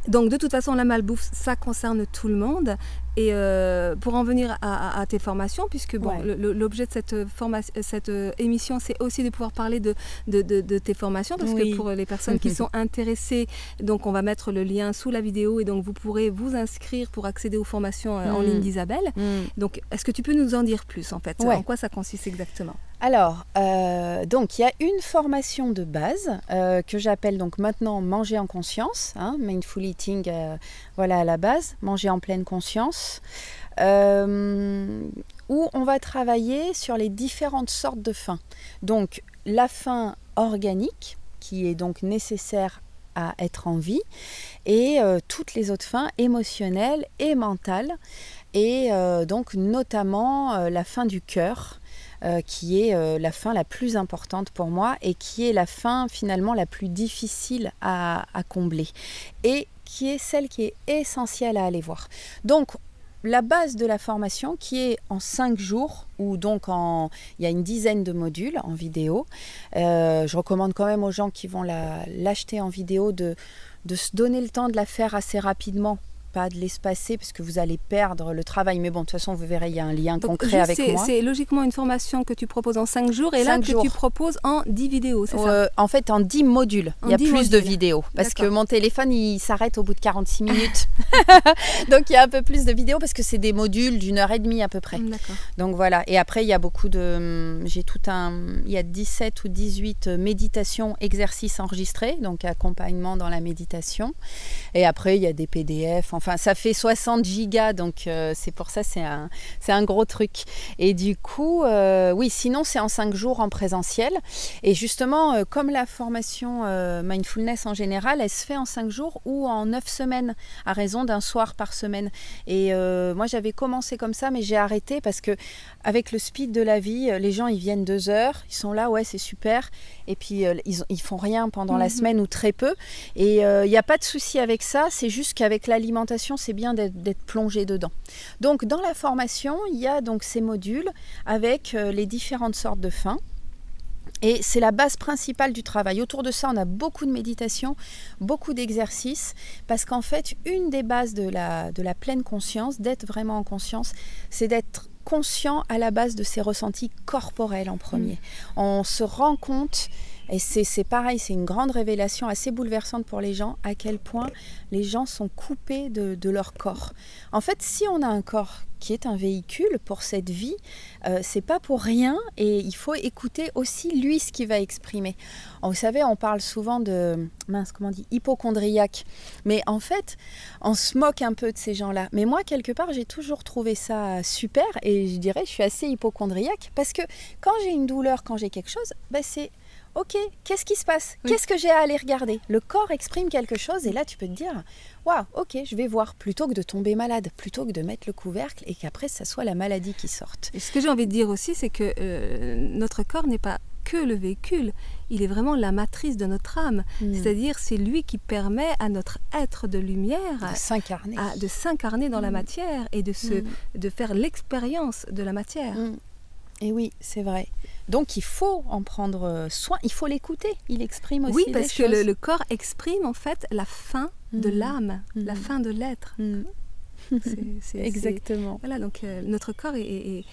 Donc de toute façon, la malbouffe, ça concerne tout le monde. Et pour en venir à tes formations, puisque bon, l'objet de cette émission, c'est aussi de pouvoir parler de tes formations, parce que pour les personnes qui sont intéressées, donc on va mettre le lien sous la vidéo et donc vous pourrez vous inscrire pour accéder aux formations en ligne d'Isabelle. Donc est-ce que tu peux nous en dire plus en fait? En quoi ça consiste exactement? Alors, donc il y a une formation de base que j'appelle donc maintenant Manger en conscience, hein, Mindful Eating, voilà à la base, manger en pleine conscience, où on va travailler sur les différentes sortes de faim. Donc la faim organique, qui est donc nécessaire à être en vie, et toutes les autres faims émotionnelles et mentales, et donc notamment la faim du cœur, qui est la faim la plus importante pour moi et qui est la faim finalement la plus difficile à combler et qui est celle qui est essentielle à aller voir. Donc la base de la formation qui est en 5 jours, ou donc il y a une dizaine de modules en vidéo. Je recommande quand même aux gens qui vont l'acheter en vidéo de se donner le temps de la faire assez rapidement, pas de l'espacer parce que vous allez perdre le travail. Mais bon, de toute façon, vous verrez, il y a un lien donc, concret avec moi. C'est logiquement une formation que tu proposes en 5 jours et 5 là jours. que tu proposes en 10 vidéos, c'est ça? En fait, en 10 modules. Il y a plus de vidéos parce que mon téléphone, il s'arrête au bout de 46 minutes. Donc, il y a un peu plus de vidéos parce que c'est des modules d'1h30 à peu près. Donc, voilà. Et après, il y a beaucoup de... Il y a 17 ou 18 méditations, exercices enregistrés, donc accompagnement dans la méditation. Et après, il y a des PDF. Enfin, ça fait 60 gigas, donc c'est pour ça, c'est un gros truc. Et du coup, oui, sinon, c'est en 5 jours en présentiel. Et justement, comme la formation Mindfulness en général, elle se fait en 5 jours ou en 9 semaines, à raison d'un soir par semaine. Et moi, j'avais commencé comme ça, mais j'ai arrêté parce que avec le speed de la vie, les gens, ils viennent 2 heures, ils sont là, ouais, c'est super. Et puis, ils font rien pendant la semaine ou très peu. Et il n'y a pas de souci avec ça, c'est juste qu'avec l'alimentation, c'est bien d'être plongé dedans. Donc, dans la formation, il y a donc ces modules avec les différentes sortes de faim. Et c'est la base principale du travail. Autour de ça, on a beaucoup de méditation, beaucoup d'exercices, parce qu'en fait, une des bases de la pleine conscience, d'être vraiment en conscience, c'est d'être conscient à la base de ses ressentis corporels en premier. On se rend compte, et c'est pareil, c'est une grande révélation assez bouleversante pour les gens, à quel point les gens sont coupés de leur corps. En fait, si on a un corps qui est un véhicule pour cette vie, c'est pas pour rien et il faut écouter aussi lui ce qu'il va exprimer. Vous savez, on parle souvent de, hypochondriaque, mais en fait, on se moque un peu de ces gens-là. Mais moi, quelque part, j'ai toujours trouvé ça super et je dirais, je suis assez hypochondriaque parce que quand j'ai une douleur, quand j'ai quelque chose, c'est ok, qu'est-ce qui se passe? Qu'est-ce que j'ai à aller regarder? Le corps exprime quelque chose et là, tu peux te dire, waouh, ok, je vais voir, plutôt que de tomber malade, plutôt que de mettre le couvercle et qu'après, ça soit la maladie qui sorte. Et ce que j'ai envie de dire aussi, c'est que notre corps n'est pas que le véhicule, il est vraiment la matrice de notre âme. C'est-à-dire, c'est lui qui permet à notre être de lumière de s'incarner dans la matière et de faire l'expérience de la matière. Et oui, c'est vrai. Donc il faut en prendre soin, il faut l'écouter. Il exprime aussi des choses. Oui, parce que le corps exprime en fait la fin de l'âme, la fin de l'être. Exactement. Voilà, donc notre corps est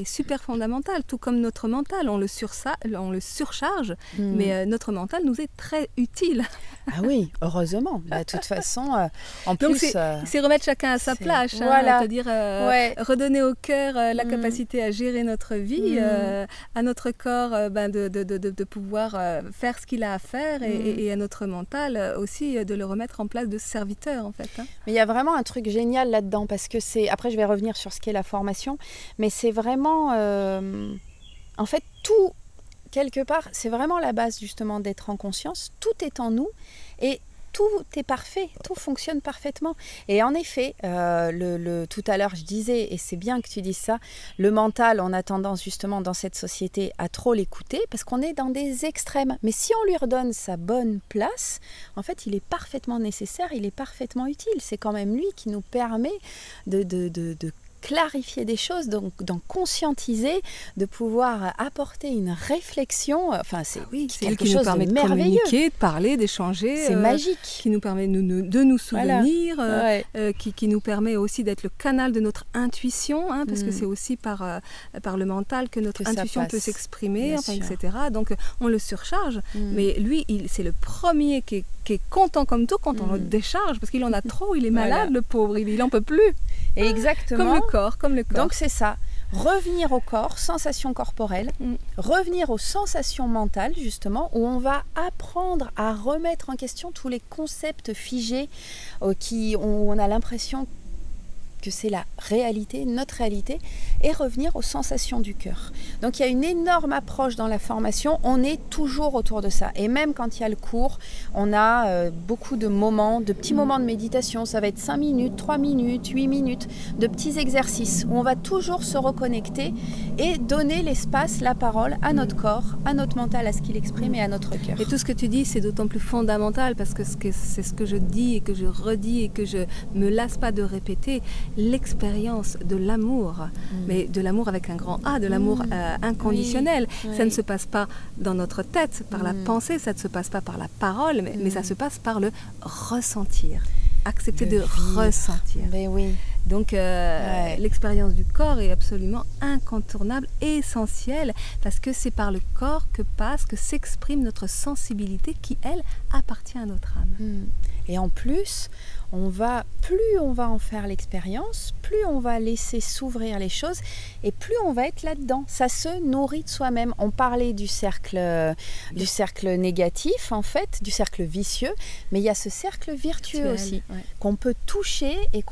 super fondamental, tout comme notre mental. On le surcharge, mais notre mental nous est très utile. Ah oui, heureusement. De toute façon, en donc plus... c'est remettre chacun à sa place, voilà. C'est-à-dire redonner au cœur la capacité à gérer notre vie, à notre corps de pouvoir faire ce qu'il a à faire et à notre mental aussi de le remettre en place de serviteur en fait. Mais il y a vraiment un truc génial là-dedans parce que c'est... Après, je vais revenir sur ce qu'est la formation, mais c'est vraiment... en fait, tout... Quelque part, c'est vraiment la base justement d'être en conscience. Tout est en nous et tout est parfait, tout fonctionne parfaitement. Et en effet, tout à l'heure je disais, et c'est bien que tu dises ça, le mental, on a tendance justement dans cette société à trop l'écouter parce qu'on est dans des extrêmes. Mais si on lui redonne sa bonne place, en fait, il est parfaitement nécessaire, il est parfaitement utile. C'est quand même lui qui nous permet de clarifier des choses, donc d'en conscientiser, de pouvoir apporter une réflexion. Enfin, c'est quelque chose de merveilleux. De communiquer, de parler, d'échanger. C'est magique. Qui nous permet de nous souvenir, qui nous permet aussi d'être le canal de notre intuition, parce que c'est aussi par le mental que notre intuition peut s'exprimer, etc. Donc, on le surcharge, mais lui, c'est le premier qui est content comme tout quand on le décharge, parce qu'il en a trop, il est malade, le pauvre, il n'en peut plus. Exactement. Comme le corps. Donc c'est ça, revenir au corps, sensations corporelles, revenir aux sensations mentales justement, où on va apprendre à remettre en question tous les concepts figés où on a l'impression que c'est la réalité, notre réalité, et revenir aux sensations du cœur. Donc il y a une énorme approche dans la formation, on est toujours autour de ça. Et même quand il y a le cours, on a beaucoup de moments, de petits moments de méditation, ça va être 5 minutes, 3 minutes, 8 minutes, de petits exercices où on va toujours se reconnecter et donner l'espace, la parole à notre corps, à notre mental, à ce qu'il exprime et à notre cœur. Et tout ce que tu dis, c'est d'autant plus fondamental parce que c'est ce que je dis et que je redis et que je me lasse pas de répéter, l'expérience de l'amour, mais de l'amour avec un grand A, de l'amour inconditionnel. Oui. Ça ne se passe pas dans notre tête, par la pensée, ça ne se passe pas par la parole, mais ça se passe par le ressentir. accepter de ressentir. Mais oui. Donc l'expérience du corps est absolument incontournable, essentielle, parce que c'est par le corps que s'exprime notre sensibilité qui, elle, appartient à notre âme. Et en plus, plus on va en faire l'expérience, plus on va laisser s'ouvrir les choses et plus on va être là-dedans. Ça se nourrit de soi-même. On parlait du cercle négatif, en fait, du cercle vicieux, mais il y a ce cercle vertueux aussi, qu'on peut toucher et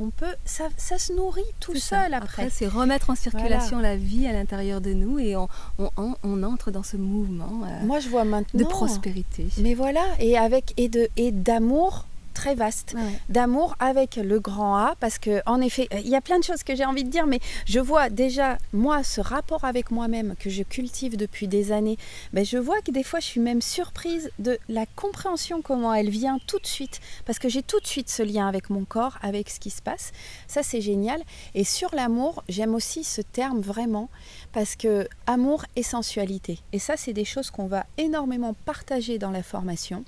ça se nourrit tout seul après. Après, c'est remettre en circulation la vie à l'intérieur de nous et on entre dans ce mouvement Moi, je vois maintenant, de prospérité. Mais voilà, et d'amour très vaste, d'amour avec le grand A, parce que en effet, il y a plein de choses que j'ai envie de dire, mais je vois déjà, moi, ce rapport avec moi-même que je cultive depuis des années, je vois que des fois, je suis même surprise de la compréhension, comment elle vient tout de suite, parce que j'ai tout de suite ce lien avec mon corps, avec ce qui se passe, ça c'est génial. Et sur l'amour, j'aime aussi ce terme vraiment, parce que amour et sensualité, et ça c'est des choses qu'on va énormément partager dans la formation.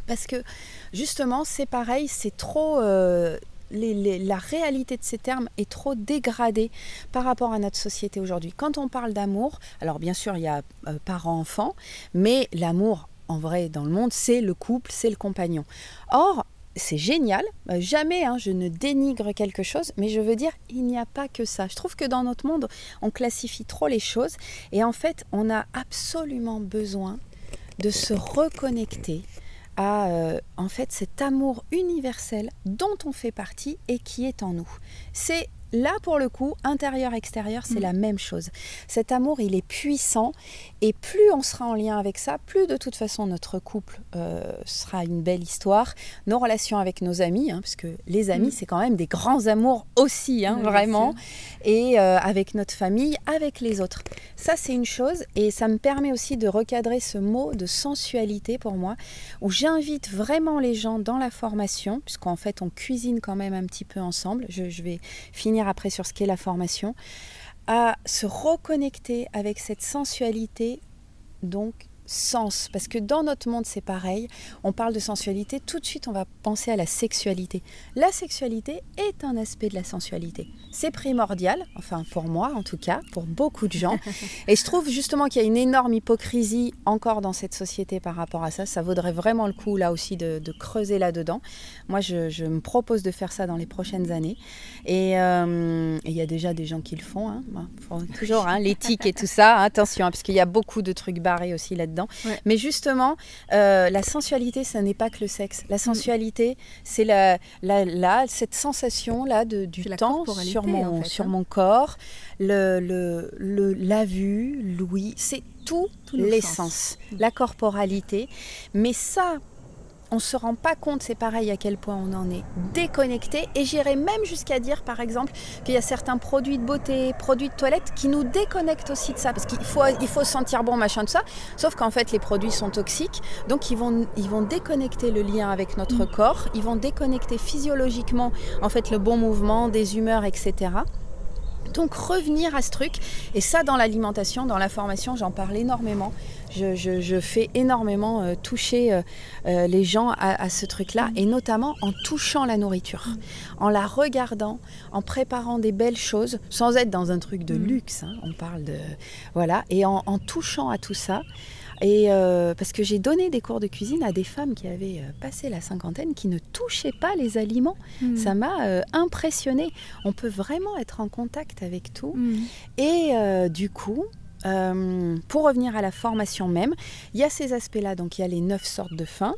Parce que justement, c'est pareil, c'est trop... la réalité de ces termes est trop dégradée par rapport à notre société aujourd'hui. Quand on parle d'amour, alors bien sûr, il y a parents-enfants, mais l'amour, en vrai, dans le monde, c'est le couple, c'est le compagnon. Or, c'est génial, jamais je ne dénigre quelque chose, mais je veux dire, il n'y a pas que ça. Je trouve que dans notre monde, on classifie trop les choses et en fait, on a absolument besoin de se reconnecter à en fait cet amour universel dont on fait partie et qui est en nous. C'est là pour le coup, intérieur-extérieur, c'est la même chose. Cet amour, il est puissant et plus on sera en lien avec ça, plus de toute façon notre couple sera une belle histoire. Nos relations avec nos amis, parce que les amis, c'est quand même des grands amours aussi, vraiment. Et avec notre famille, avec les autres. Ça, c'est une chose et ça me permet aussi de recadrer ce mot de sensualité pour moi, où j'invite vraiment les gens dans la formation, puisqu'en fait, on cuisine quand même un petit peu ensemble. Je vais finir après sur ce qu'est la formation, à se reconnecter avec cette sensualité, donc sens, parce que dans notre monde c'est pareil, on parle de sensualité, tout de suite on va penser à la sexualité. La sexualité est un aspect de la sensualité, c'est primordial, enfin pour moi en tout cas, pour beaucoup de gens, et je trouve justement qu'il y a une énorme hypocrisie encore dans cette société par rapport à ça, ça vaudrait vraiment le coup là aussi de creuser là-dedans. Moi je me propose de faire ça dans les prochaines années, et il y a déjà des gens qui le font, faut toujours l'éthique et tout ça, attention, parce qu'il y a beaucoup de trucs barrés aussi là-dedans. Ouais. Mais justement, la sensualité, ça n'est pas que le sexe. La sensualité, c'est cette sensation-là du temps sur mon corps, la vue, l'ouïe, c'est tous les sens. La corporalité. Mais ça... on ne se rend pas compte, c'est pareil, à quel point on en est déconnecté. Et j'irais même jusqu'à dire, par exemple, qu'il y a certains produits de beauté, produits de toilette qui nous déconnectent aussi de ça. Parce qu'il faut sentir bon, machin, de ça. Sauf qu'en fait, les produits sont toxiques. Donc, ils vont déconnecter le lien avec notre corps. Ils vont déconnecter physiologiquement, en fait, le bon mouvement, des humeurs, etc. Donc revenir à ce truc, et ça dans l'alimentation, dans la formation, j'en parle énormément. Je fais énormément toucher les gens à ce truc-là, et notamment en touchant la nourriture, en la regardant, en préparant des belles choses, sans être dans un truc de luxe, on parle de... Voilà, et en touchant à tout ça. Et parce que j'ai donné des cours de cuisine à des femmes qui avaient passé la cinquantaine, qui ne touchaient pas les aliments. Ça m'a impressionnée. On peut vraiment être en contact avec tout. Et du coup, pour revenir à la formation même, il y a ces aspects-là. Donc il y a les 9 sortes de faim.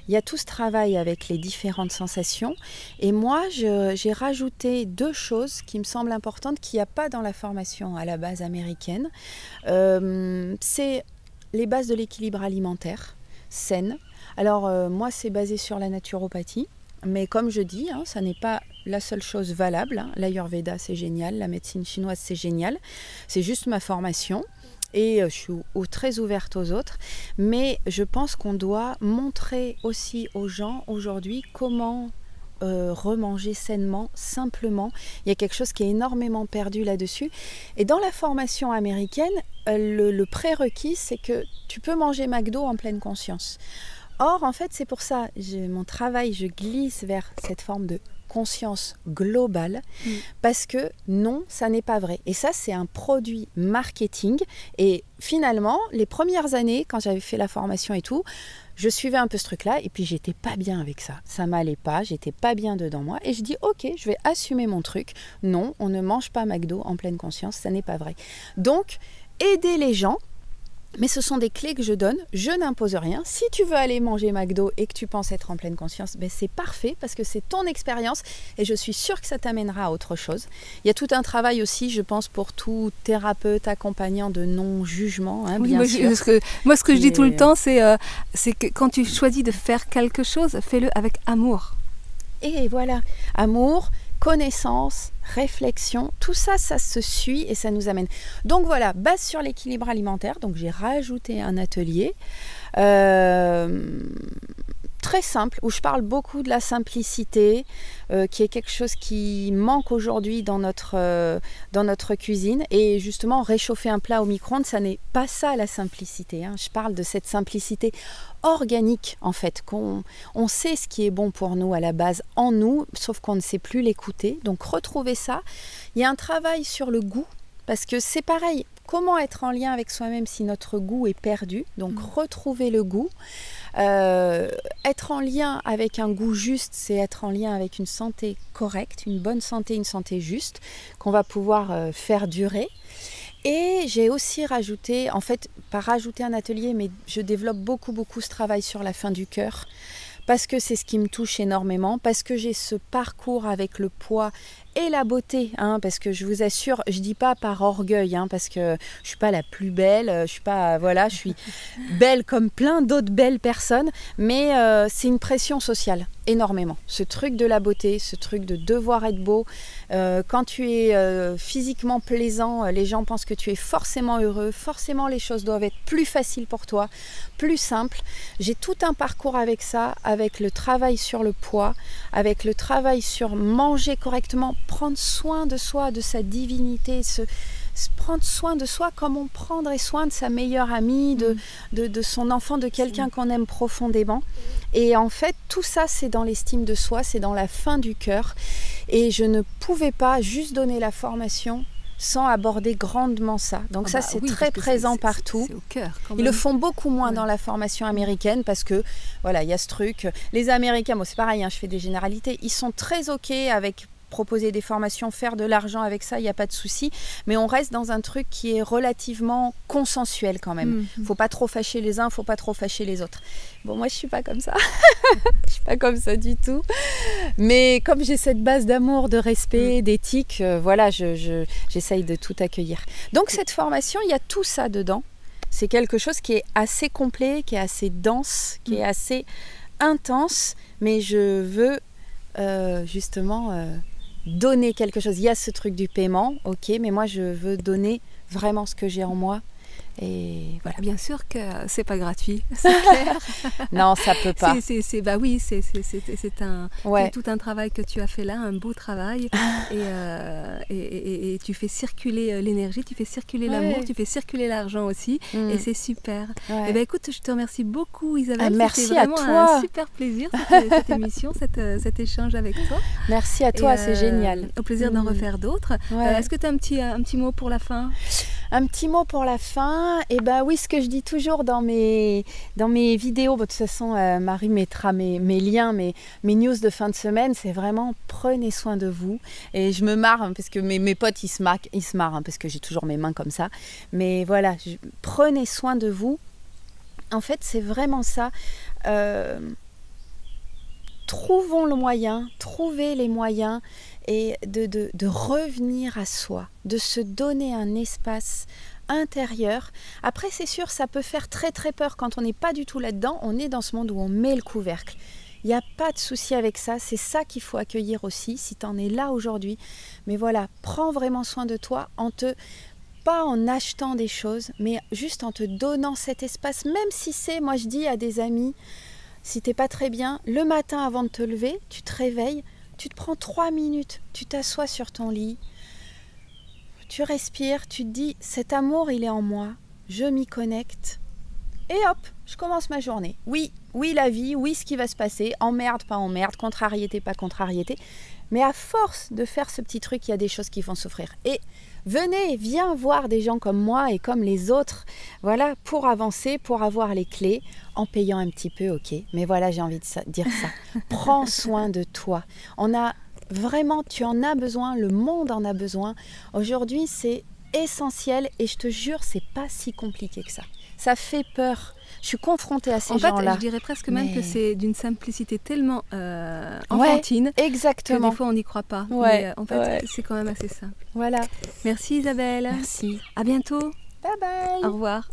Il y a tout ce travail avec les différentes sensations. Et moi, j'ai rajouté 2 choses qui me semblent importantes, qu'il n'y a pas dans la formation à la base américaine. C'est les bases de l'équilibre alimentaire saine. Alors moi c'est basé sur la naturopathie, mais comme je dis, ça n'est pas la seule chose valable. L'Ayurveda c'est génial, la médecine chinoise c'est génial, c'est juste ma formation et je suis très ouverte aux autres, mais je pense qu'on doit montrer aussi aux gens aujourd'hui comment remanger sainement, simplement. Il y a quelque chose qui est énormément perdu là-dessus. Et dans la formation américaine, le prérequis, c'est que tu peux manger McDo en pleine conscience. Or, en fait, c'est pour ça, mon travail, je glisse vers cette forme de conscience globale, parce que non, ça n'est pas vrai. Et ça, c'est un produit marketing. Et finalement, les premières années, quand j'avais fait la formation et tout, je suivais un peu ce truc-là, et puis j'étais pas bien avec ça. Ça m'allait pas, j'étais pas bien dedans moi. Et je dis, ok, je vais assumer mon truc. Non, on ne mange pas McDo en pleine conscience, ça n'est pas vrai. Donc, aider les gens, mais ce sont des clés que je donne, je n'impose rien. Si tu veux aller manger McDo et que tu penses être en pleine conscience, ben c'est parfait parce que c'est ton expérience et je suis sûre que ça t'amènera à autre chose. Il y a tout un travail aussi, je pense, pour tout thérapeute accompagnant de non-jugement, hein, bien sûr. Moi, ce que je dis tout le temps, c'est que quand tu choisis de faire quelque chose, fais-le avec amour. Et voilà, amour, connaissance, réflexion, tout ça, ça se suit et ça nous amène. Donc voilà, base sur l'équilibre alimentaire. Donc j'ai rajouté un atelier très simple où je parle beaucoup de la simplicité, qui est quelque chose qui manque aujourd'hui dans notre cuisine. Et justement, réchauffer un plat au micro-ondes, ça n'est pas ça la simplicité, hein. Je parle de cette simplicité organique en fait, qu'on sait ce qui est bon pour nous à la base en nous, sauf qu'on ne sait plus l'écouter. Donc retrouver ça. Il y a un travail sur le goût, parce que c'est pareil, comment être en lien avec soi-même si notre goût est perdu. Donc retrouver le goût. Être en lien avec un goût juste, c'est être en lien avec une santé correcte, une bonne santé, une santé juste, qu'on va pouvoir faire durer. Et j'ai aussi rajouté, en fait, pas rajouté un atelier, mais je développe beaucoup ce travail sur la faim du cœur, parce que c'est ce qui me touche énormément, parce que j'ai ce parcours avec le poids et la beauté, hein, parce que je vous assure, je dis pas par orgueil, hein, parce que je suis pas la plus belle, je suis pas, voilà, je suis belle comme plein d'autres belles personnes, mais c'est une pression sociale, énormément. Ce truc de la beauté, ce truc de devoir être beau, quand tu es physiquement plaisant, les gens pensent que tu es forcément heureux, forcément les choses doivent être plus faciles pour toi, plus simples. J'ai tout un parcours avec ça, avec le travail sur le poids, avec le travail sur manger correctement, prendre soin de soi, de sa divinité, prendre soin de soi comme on prendrait soin de sa meilleure amie, de son enfant, de quelqu'un qu'on aime profondément. Et en fait, tout ça, c'est dans l'estime de soi, c'est dans la faim du cœur. Et je ne pouvais pas juste donner la formation sans aborder grandement ça. Donc c'est très présent partout. C'est au cœur, quand même. Ils le font beaucoup moins dans la formation américaine parce que, voilà, il y a ce truc. Les Américains, bon, c'est pareil, hein, je fais des généralités, ils sont très OK avec proposer des formations, faire de l'argent avec ça, il n'y a pas de souci. Mais on reste dans un truc qui est relativement consensuel quand même. Il ne faut pas trop fâcher les uns, il ne faut pas trop fâcher les autres. Bon, moi, je ne suis pas comme ça. Je ne suis pas comme ça du tout. Mais comme j'ai cette base d'amour, de respect, d'éthique, voilà, j'essaye de tout accueillir. Donc, cette formation, il y a tout ça dedans. C'est quelque chose qui est assez complet, qui est assez dense, qui est assez intense. Mais je veux justement... donner quelque chose. Il y a ce truc du paiement, ok, mais moi je veux donner vraiment ce que j'ai en moi. Et voilà. Bien sûr que c'est pas gratuit, c'est clair. Non, ça peut pas. C'est tout un travail que tu as fait là, un beau travail. et tu fais circuler l'énergie, tu fais circuler l'amour, tu fais circuler l'argent aussi. Et c'est super. Et ben écoute, je te remercie beaucoup, Isabelle. Merci à toi. C'était vraiment un super plaisir cette émission, cet échange avec toi. Merci à toi, c'est génial. Au plaisir d'en refaire d'autres. Est-ce que tu as un petit mot pour la fin? Un petit mot pour la fin, et ben oui, ce que je dis toujours dans mes vidéos, de toute façon Marie mettra mes liens, mes news de fin de semaine, c'est vraiment prenez soin de vous. Et je me marre hein, parce que mes potes ils se marrent hein, parce que j'ai toujours mes mains comme ça. Mais voilà, prenez soin de vous. En fait, c'est vraiment ça. Trouvons le moyen, trouvez les moyens et de revenir à soi, de se donner un espace intérieur. Après, c'est sûr, ça peut faire très très peur quand on n'est pas du tout là-dedans. On est dans ce monde où on met le couvercle. Il n'y a pas de souci avec ça. C'est ça qu'il faut accueillir aussi, si tu en es là aujourd'hui. Mais voilà, prends vraiment soin de toi pas en achetant des choses, mais juste en te donnant cet espace. Même si c'est, moi je dis à des amis, si t'es pas très bien, le matin avant de te lever, tu te réveilles, tu te prends 3 minutes, tu t'assois sur ton lit, tu respires, tu te dis, cet amour il est en moi, je m'y connecte et hop, je commence ma journée. Oui, la vie, oui, ce qui va se passer, emmerde, pas emmerde, contrariété, pas contrariété. Mais à force de faire ce petit truc, il y a des choses qui vont souffrir. Et viens voir des gens comme moi et comme les autres, voilà, pour avancer, pour avoir les clés, en payant un petit peu, ok. Mais voilà, j'ai envie de dire ça. Prends soin de toi. Vraiment, tu en as besoin, le monde en a besoin. Aujourd'hui, c'est essentiel et je te jure, c'est pas si compliqué que ça. Ça fait peur. Je suis confrontée à ces gens-là. En fait, je dirais presque même que c'est d'une simplicité tellement enfantine exactement. que des fois on n'y croit pas. Ouais, mais en fait, c'est quand même assez simple. Voilà. Merci Isabelle. Merci. À bientôt. Bye bye. Au revoir.